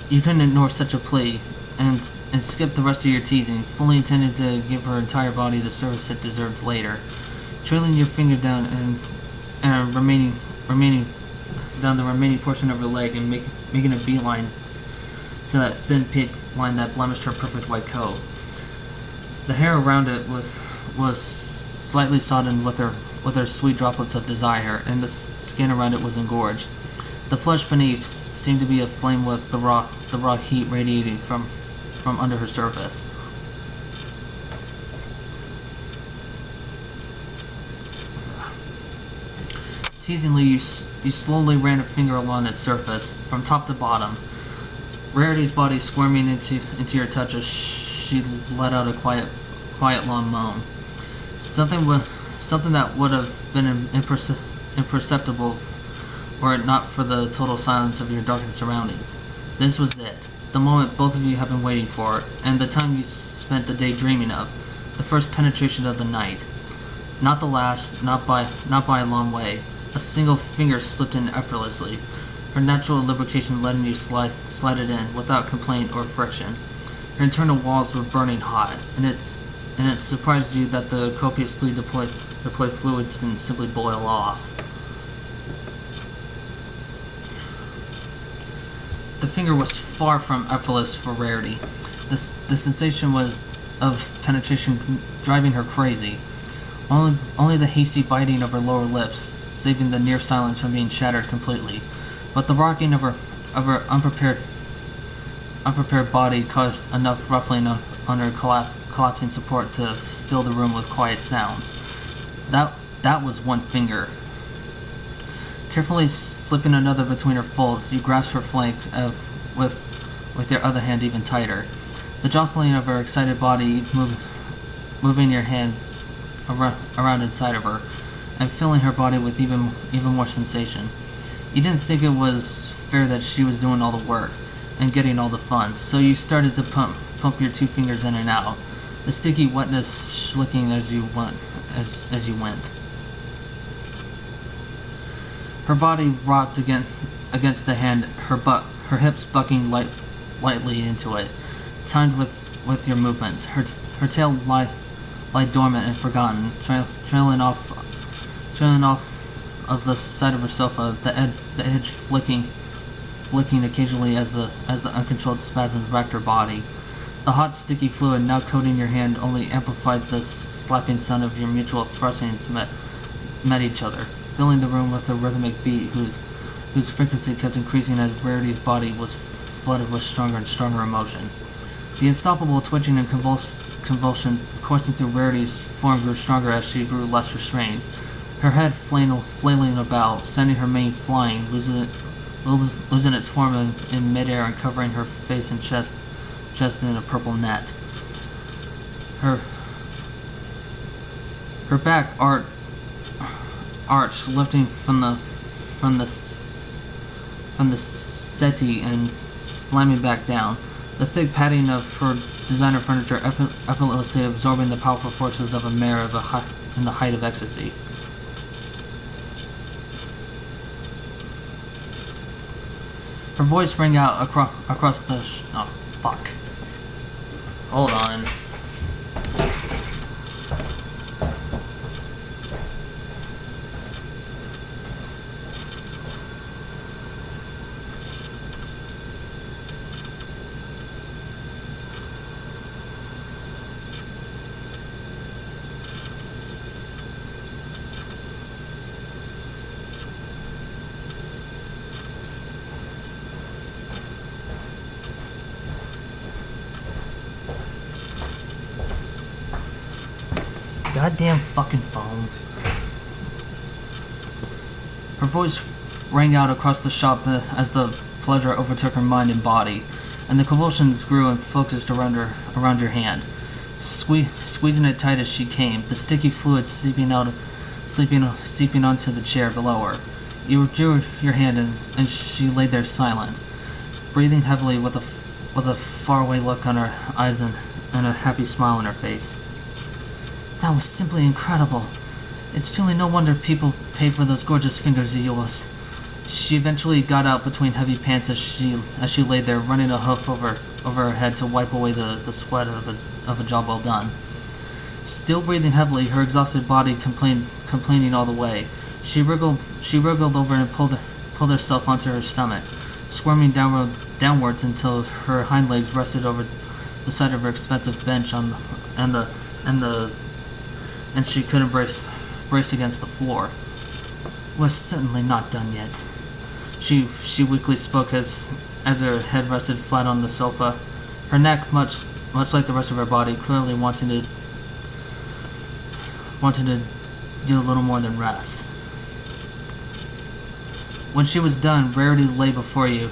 Speaker 1: ignore such a plea, and skip the rest of your teasing, fully intended to give her entire body the service it deserved later. Trailing your finger down and remaining down the remaining portion of her leg and making a beeline to that thin pink line that blemished her perfect white coat. The hair around it was slightly sodden with her sweet droplets of desire, and the skin around it was engorged. The flesh beneath seemed to be aflame with the raw heat radiating from under her surface. Teasingly, you slowly ran a finger along its surface, from top to bottom. Rarity's body squirming into your touch as she let out a quiet long moan. Something that would have been imperceptible were it not for the total silence of your darkened surroundings. This was it, the moment both of you have been waiting for, and the time you spent the day dreaming of, the first penetration of the night. Not the last, not by a long way. A single finger slipped in effortlessly, her natural lubrication letting you slide it in without complaint or friction. Her internal walls were burning hot, and it surprised you that the copiously deployed fluids didn't simply boil off. The finger was far from effortless for Rarity. The sensation was of penetration driving her crazy. Only the hasty biting of her lower lips, saving the near silence from being shattered completely. But the rocking of her unprepared body caused enough ruffling on her collapsing support to fill the room with quiet sounds. That was one finger. Carefully slipping another between her folds, you grasped her flank with your other hand even tighter. The jostling of her excited body moving your hand around inside of her, and filling her body with even more sensation. You didn't think it was fair that she was doing all the work and getting all the fun, so you started to pump your two fingers in and out, the sticky wetness slicking as you went. Her body rocked against the hand, her hips bucking lightly into it, timed with your movements. Her tail lie dormant and forgotten, trailing off of the side of her sofa, the edge flicking occasionally as the uncontrolled spasms racked her body. The hot, sticky fluid now coating your hand only amplified the slapping sound of your mutual thrustings met each other, filling the room with a rhythmic beat whose frequency kept increasing as Rarity's body was flooded with stronger and stronger emotion. The unstoppable twitching and convulsions coursing through Rarity's form grew stronger as she grew less restrained, her head flailing about, sending her mane flying, losing its form in midair and covering her face and chest in a purple net. Her back arched, lifting from the settee and slamming back down, the thick padding of her designer furniture effortlessly absorbing the powerful forces of a mare in the height of ecstasy. Her voice rang out across the oh, fuck. Hold on. goddamn fucking phone. Her voice rang out across the shop as the pleasure overtook her mind and body, and the convulsions grew and focused around your hand. Squeezing it tight as she came, the sticky fluid seeping onto the chair below her. You withdrew your hand and she lay there silent, breathing heavily with a faraway look on her eyes and a happy smile on her face. That was simply incredible. It's truly no wonder people pay for those gorgeous fingers of yours. She eventually got out between heavy pants as she lay there, running a hoof over her head to wipe away the sweat of a job well done. Still breathing heavily, her exhausted body complaining all the way, she wriggled over and pulled herself onto her stomach, squirming downwards until her hind legs rested over the side of her expensive bench and she couldn't brace against the floor. We're certainly not done yet. She weakly spoke as her head rested flat on the sofa, her neck, much like the rest of her body, clearly wanting to do a little more than rest. When she was done, Rarity lay before you,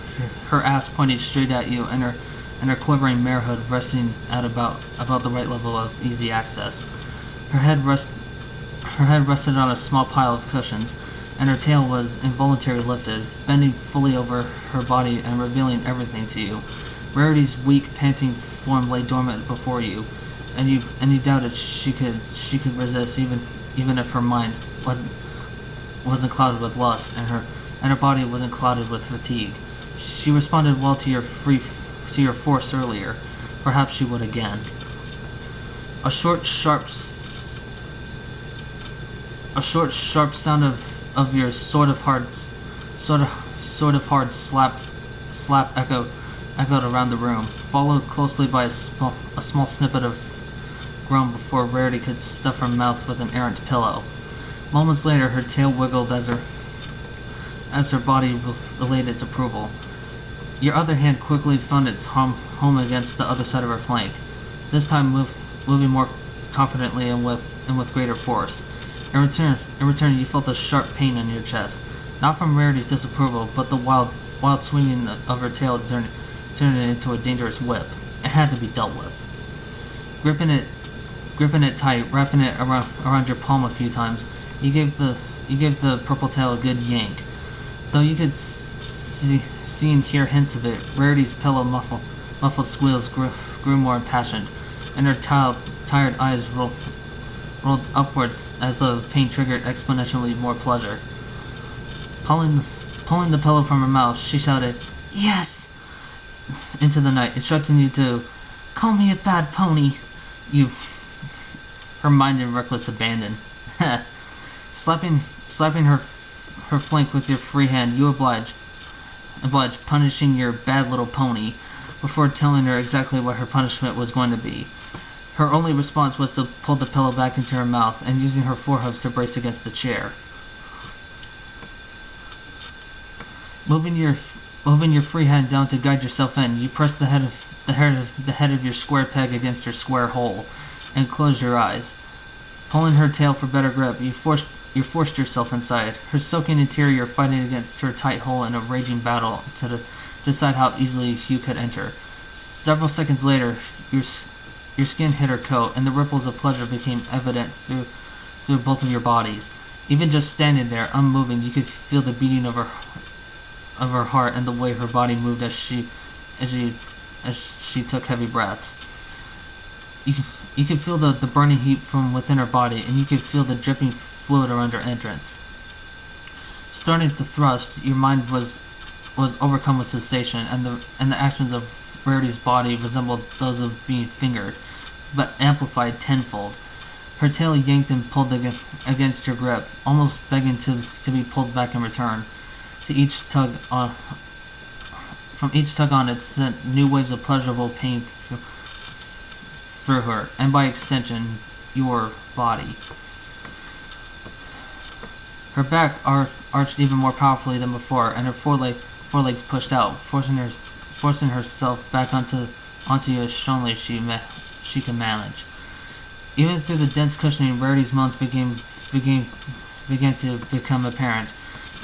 Speaker 1: her ass pointing straight at you, and her quivering marehood resting at about the right level of easy access. Her head rested on a small pile of cushions, and her tail was involuntarily lifted, bending fully over her body and revealing everything to you. Rarity's weak, panting form lay dormant before you, and you doubted she could resist, even if her mind wasn't clouded with lust, and her body wasn't clouded with fatigue. She responded well to your force earlier. Perhaps she would again. A short, sharp sound of your sort of hard slap echoed around the room, followed closely by a small snippet of groan before Rarity could stuff her mouth with an errant pillow. Moments later, her tail wiggled as her body relayed its approval. Your other hand quickly found its home against the other side of her flank, this time moving more confidently and with greater force. In return, you felt a sharp pain in your chest, not from Rarity's disapproval, but the wild swinging of her tail turned it into a dangerous whip. It had to be dealt with. Gripping it tight, wrapping it around your palm a few times, you gave the purple tail a good yank. Though you could see and hear hints of it, Rarity's pillow muffled squeals grew more impassioned, and her tired eyes rolled upwards as the pain triggered exponentially more pleasure. Pulling the pillow from her mouth, she shouted, "Yes!" into the night, instructing you to call me a bad pony. Her mind in reckless abandon. Slapping her flank with your free hand, you obliged, punishing your bad little pony, before telling her exactly what her punishment was going to be. Her only response was to pull the pillow back into her mouth and using her forehooves to brace against the chair. Moving your free hand down to guide yourself in, you pressed the head of your square peg against your square hole, and closed your eyes. Pulling her tail for better grip, you forced yourself inside, her soaking interior fighting against her tight hole in a raging battle to decide how easily you could enter. Several seconds later, your skin hit her coat, and the ripples of pleasure became evident through both of your bodies. Even just standing there, unmoving, you could feel the beating of her heart and the way her body moved as she took heavy breaths. You could feel the burning heat from within her body, and you could feel the dripping fluid around her entrance. Starting to thrust, your mind was overcome with sensation, and the actions of Rarity's body resembled those of being fingered, but amplified tenfold. Her tail yanked and pulled against your grip, almost begging to be pulled back in return. From each tug on it sent new waves of pleasurable pain through her, and by extension, your body. Her back arched even more powerfully than before, and her forelegs pushed out, forcing herself back onto you as strongly as she could manage. Even through the dense cushioning, Rarity's moans began to become apparent.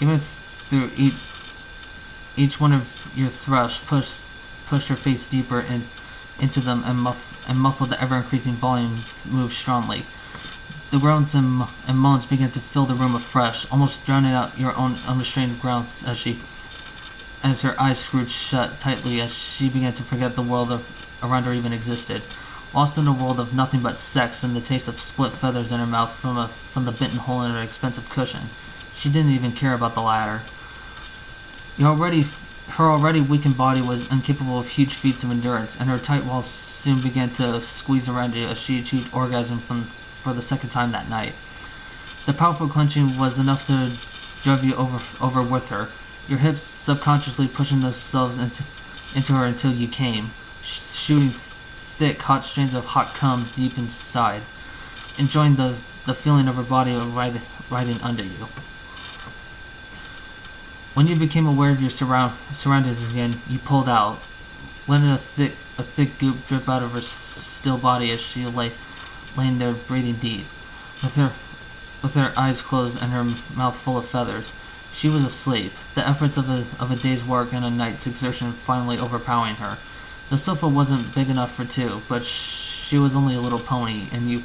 Speaker 1: Even through each one of your thrusts pushed her face deeper into them and muffled the ever-increasing volume moved strongly. The groans and moans began to fill the room afresh, almost drowning out your own unrestrained groans as her eyes screwed shut tightly as she began to forget the world around her even existed. Lost in a world of nothing but sex and the taste of split feathers in her mouth from the bitten hole in her expensive cushion. She didn't even care about the latter. Her already weakened body was incapable of huge feats of endurance, and her tight walls soon began to squeeze around you as she achieved orgasm for the second time that night. The powerful clenching was enough to drive you over with her, your hips subconsciously pushing themselves into her until you came, shooting thick, hot strands of hot cum deep inside, enjoying the feeling of her body riding under you. When you became aware of your surroundings again, you pulled out, letting a thick goop drip out of her still body as she laying there breathing deep, with her eyes closed and her mouth full of feathers. She was asleep, the efforts of a day's work and a night's exertion finally overpowering her. The sofa wasn't big enough for two, but she was only a little pony, and you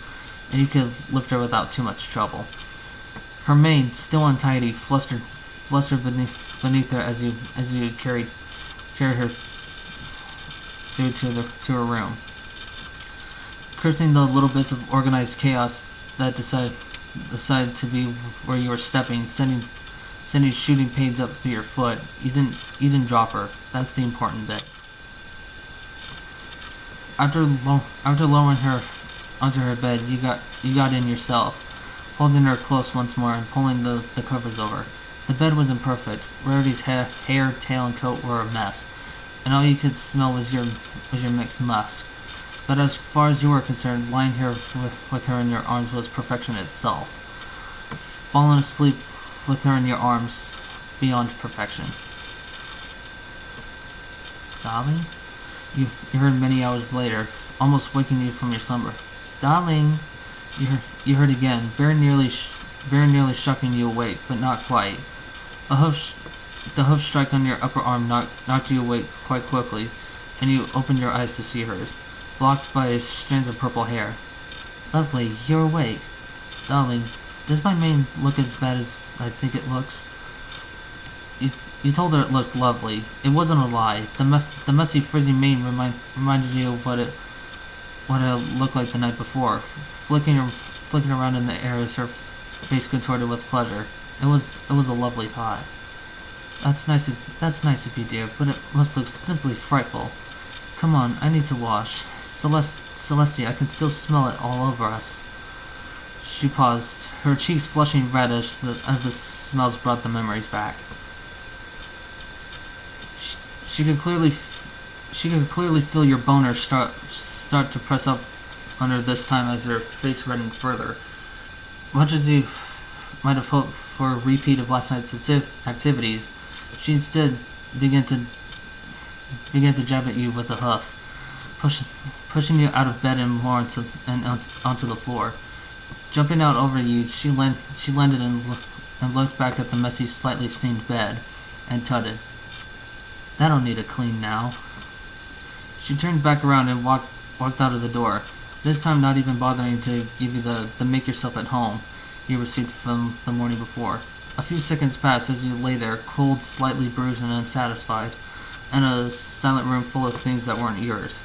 Speaker 1: could lift her without too much trouble. Her mane, still untidy, flustered beneath her as you carried her through to her room. Cursing the little bits of organized chaos that decided to be where you were stepping, sending shooting pains up through your foot. You didn't drop her. That's the important bit. After lowering her onto her bed, you got in yourself, holding her close once more and pulling the covers over. The bed was imperfect. Rarity's hair, tail, and coat were a mess, and all you could smell was your mixed musk. But as far as you were concerned, lying here with her in your arms was perfection itself. Falling asleep with her in your arms, beyond perfection. Darling? You heard many hours later, almost waking you from your slumber. Darling! You heard again, very nearly shocking you awake, but not quite. The hoof strike on your upper arm knocked you awake quite quickly, and you opened your eyes to see hers, blocked by strands of purple hair. Lovely, you're awake. Darling, does my mane look as bad as I think it looks? You told her it looked lovely. It wasn't a lie. The messy, frizzy mane reminded you of what it looked like the night before, flicking around in the air as her face contorted with pleasure. It was a lovely thought. That's nice of you, dear, but it must look simply frightful. Come on, I need to wash. Celestia, I can still smell it all over us. She paused, her cheeks flushing red as the smells brought the memories back. She could clearly feel your boner start to press up on her this time as her face reddened further. Much as you might have hoped for a repeat of last night's activities, she instead began to jab at you with a hoof, pushing you out of bed and more onto the floor. Jumping out over you, she landed and looked back at the messy, slightly stained bed, and tutted. That'll need a clean now. She turned back around and walked out of the door, this time not even bothering to give you the make yourself at home you received from the morning before. A few seconds passed as you lay there, cold, slightly bruised and unsatisfied, in a silent room full of things that weren't yours.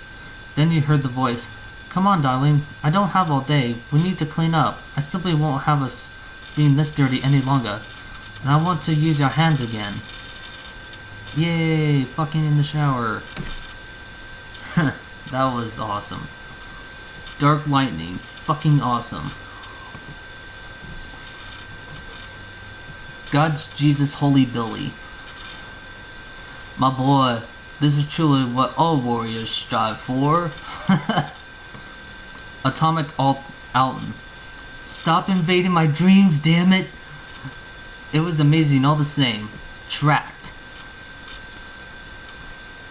Speaker 1: Then you heard the voice. Come on, darling, I don't have all day. We need to clean up. I simply won't have us being this dirty any longer. And I want to use your hands again. Yay, fucking in the shower. That was awesome. Dark lightning, fucking awesome. God's Jesus Holy Billy. My boy, this is truly what all warriors strive for. Atomic Alton. Stop invading my dreams, damn it! It was amazing all the same. Tracked.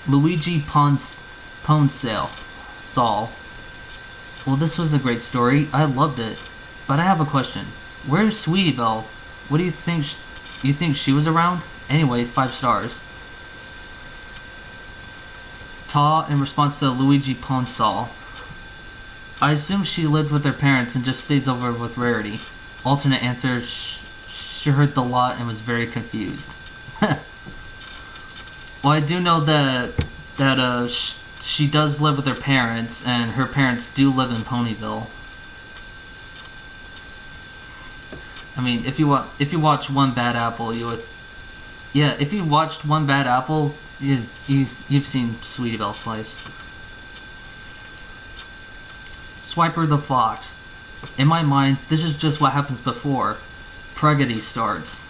Speaker 1: Luigi Ponsale. Saul. Well, this was a great story. I loved it. But I have a question. Where's Sweetie Belle? What do you think? You think she was around? Anyway, 5 stars. Ta in response to Luigi Ponsal. I assume she lived with her parents and just stays over with Rarity. Alternate answer, she heard the lot and was very confused. Well, I do know that she does live with her parents, and her parents do live in Ponyville. I mean, if you watch One Bad Apple, you would. Yeah, if you watched One Bad Apple, you've seen Sweetie Belle's place. Swiper the Fox. In my mind, this is just what happens before Preggy starts.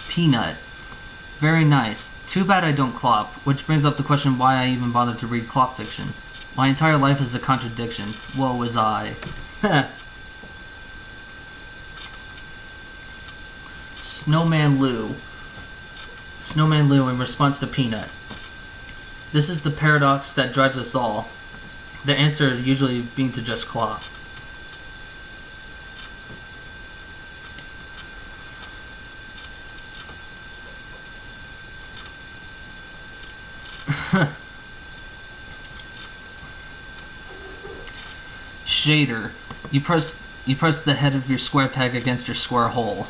Speaker 1: Peanut. Very nice. Too bad I don't clop, which brings up the question why I even bothered to read clop fiction. My entire life is a contradiction. Woe is I. Snowman Lou. Snowman Lou in response to Peanut. This is the paradox that drives us all. The answer usually being to just clop. Shader. You press the head of your square peg against your square hole.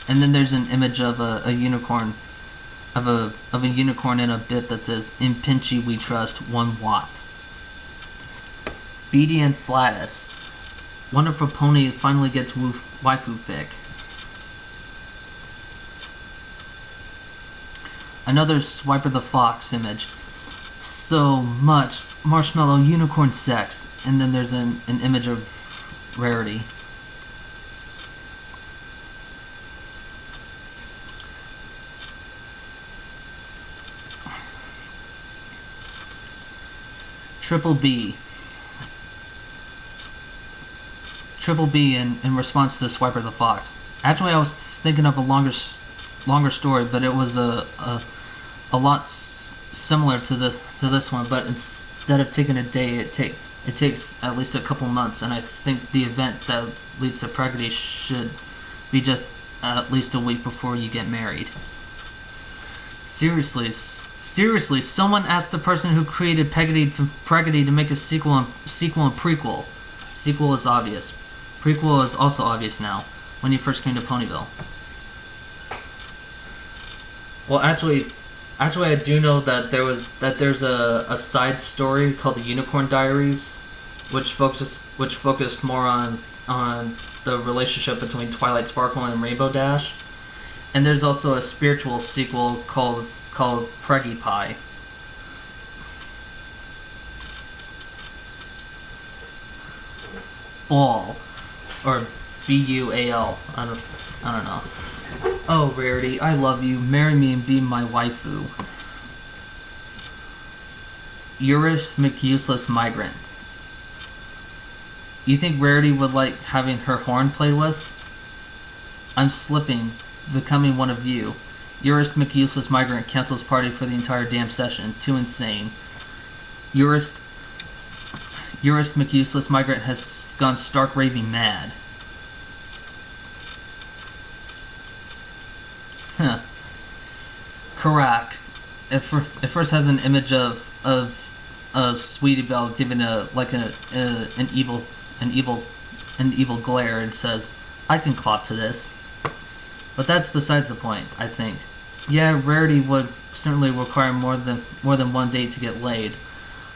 Speaker 1: And then there's an image of a unicorn of a unicorn in a bit that says, "In Pinkie we trust, 1 watt." Beady and Flatus. Wonderful Pony finally gets waifu fic. Another Swiper the Fox image. So much marshmallow unicorn sex. And then there's an image of Rarity. Triple B in response to Swiper the Fox. Actually, I was thinking of a longer story, but it was a lot similar to this one. But instead of taking a day, it takes at least a couple months, and I think the event that leads to Preggy should be just at least a week before you get married. Seriously, someone asked the person who created Preggy to make a sequel and prequel. Sequel is obvious. Prequel is also obvious now, when you first came to Ponyville. Well, actually, I do know that there's a side story called the Unicorn Diaries, which focused more on the relationship between Twilight Sparkle and Rainbow Dash. And there's also a spiritual sequel called Pinkie Pie. Ball, or B-U-A-L. I don't know. Oh, Rarity, I love you. Marry me and be my waifu. Eurus McUseless Migrant. You think Rarity would like having her horn played with? I'm slipping, becoming one of you. Eurus McUseless Migrant cancels party for the entire damn session. Too insane. Eurus McUseless Migrant has gone stark raving mad. Huh. Karak. It first has an image of Sweetie Belle giving an evil glare and says, "I can clop to this." But that's besides the point, I think. Yeah, Rarity would certainly require more than one date to get laid.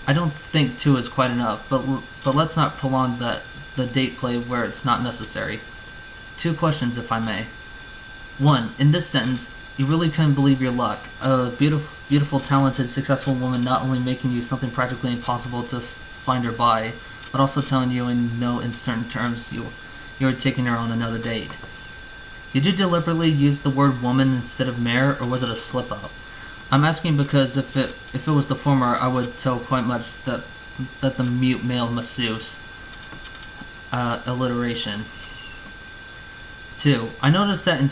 Speaker 1: I don't think 2 is quite enough, but let's not prolong the date play where it's not necessary. 2 questions, if I may. 1. In this sentence, you really couldn't believe your luck. A beautiful, talented, successful woman not only making you something practically impossible to find her by, but also telling you in certain terms you're taking her on another date. Did you deliberately use the word woman instead of mare, or was it a slip-up? I'm asking because if it was the former, I would tell quite much that the mute male masseuse. Alliteration. 2. I noticed that in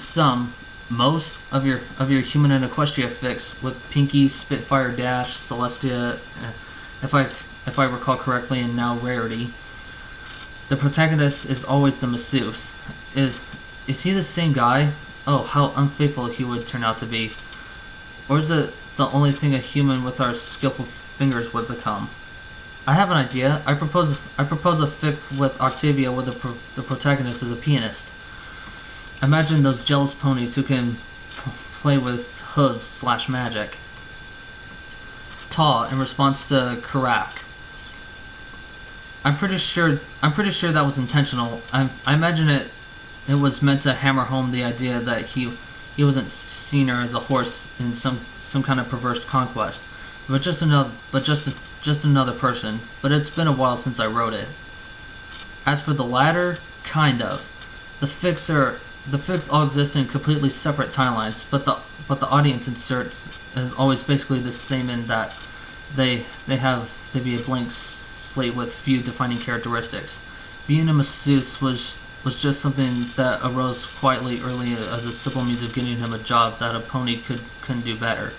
Speaker 1: most of your human and Equestria fics, with Pinkie, Spitfire, Dash, Celestia, if I recall correctly, and now Rarity. The protagonist is always the masseuse. Is he the same guy? Oh, how unfaithful he would turn out to be. Or is it the only thing a human with our skillful fingers would become? I have an idea. I propose a fic with Octavia where the protagonist is a pianist. Imagine those jealous ponies who can play with hooves / magic. Ta in response to Karak. I'm pretty sure that was intentional. I imagine it was meant to hammer home the idea that he wasn't seen her as a horse in some kind of perverse conquest, but just another person. But it's been a while since I wrote it. As for the latter, kind of. The fics all exist in completely separate timelines, but the audience inserts is always basically the same in that they have to be a blank slate with few defining characteristics. Being a masseuse was just something that arose quietly early as a simple means of getting him a job that a pony couldn't do better,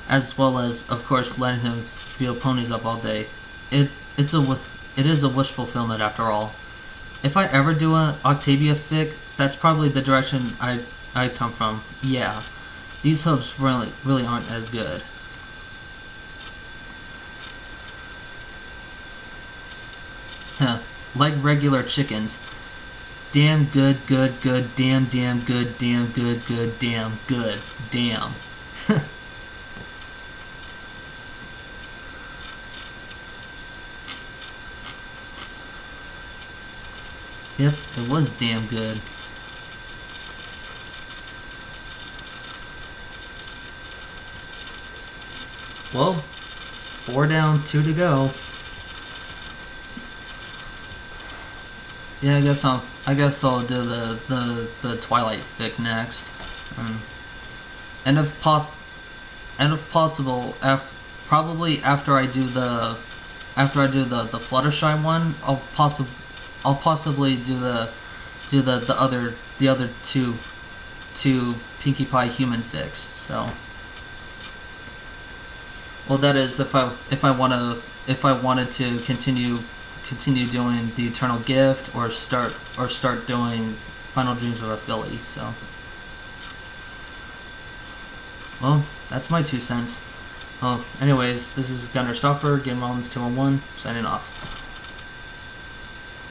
Speaker 1: as well as, of course, letting him feel ponies up all day. It is a wish fulfillment after all. If I ever do an Octavia fic, that's probably the direction I come from. Yeah, these hooves really aren't as good. Huh, like regular chickens. Damn good, damn good, damn good, damn good, damn. Yep, it was damn good. Well, 4 down, 2 to go. Yeah, I guess I'll do the Twilight fic next, and if possible, probably after I do the Fluttershy one, I'll possibly do the other two Pinkie Pie human fics. So, well, that is if I wanted to continue doing the Eternal Gift or start doing Final Dreams of a Filly. So, well, that's my 2 cents. Well, anyways, this is Gunnar Stauffer, Game Rollins 211, signing off.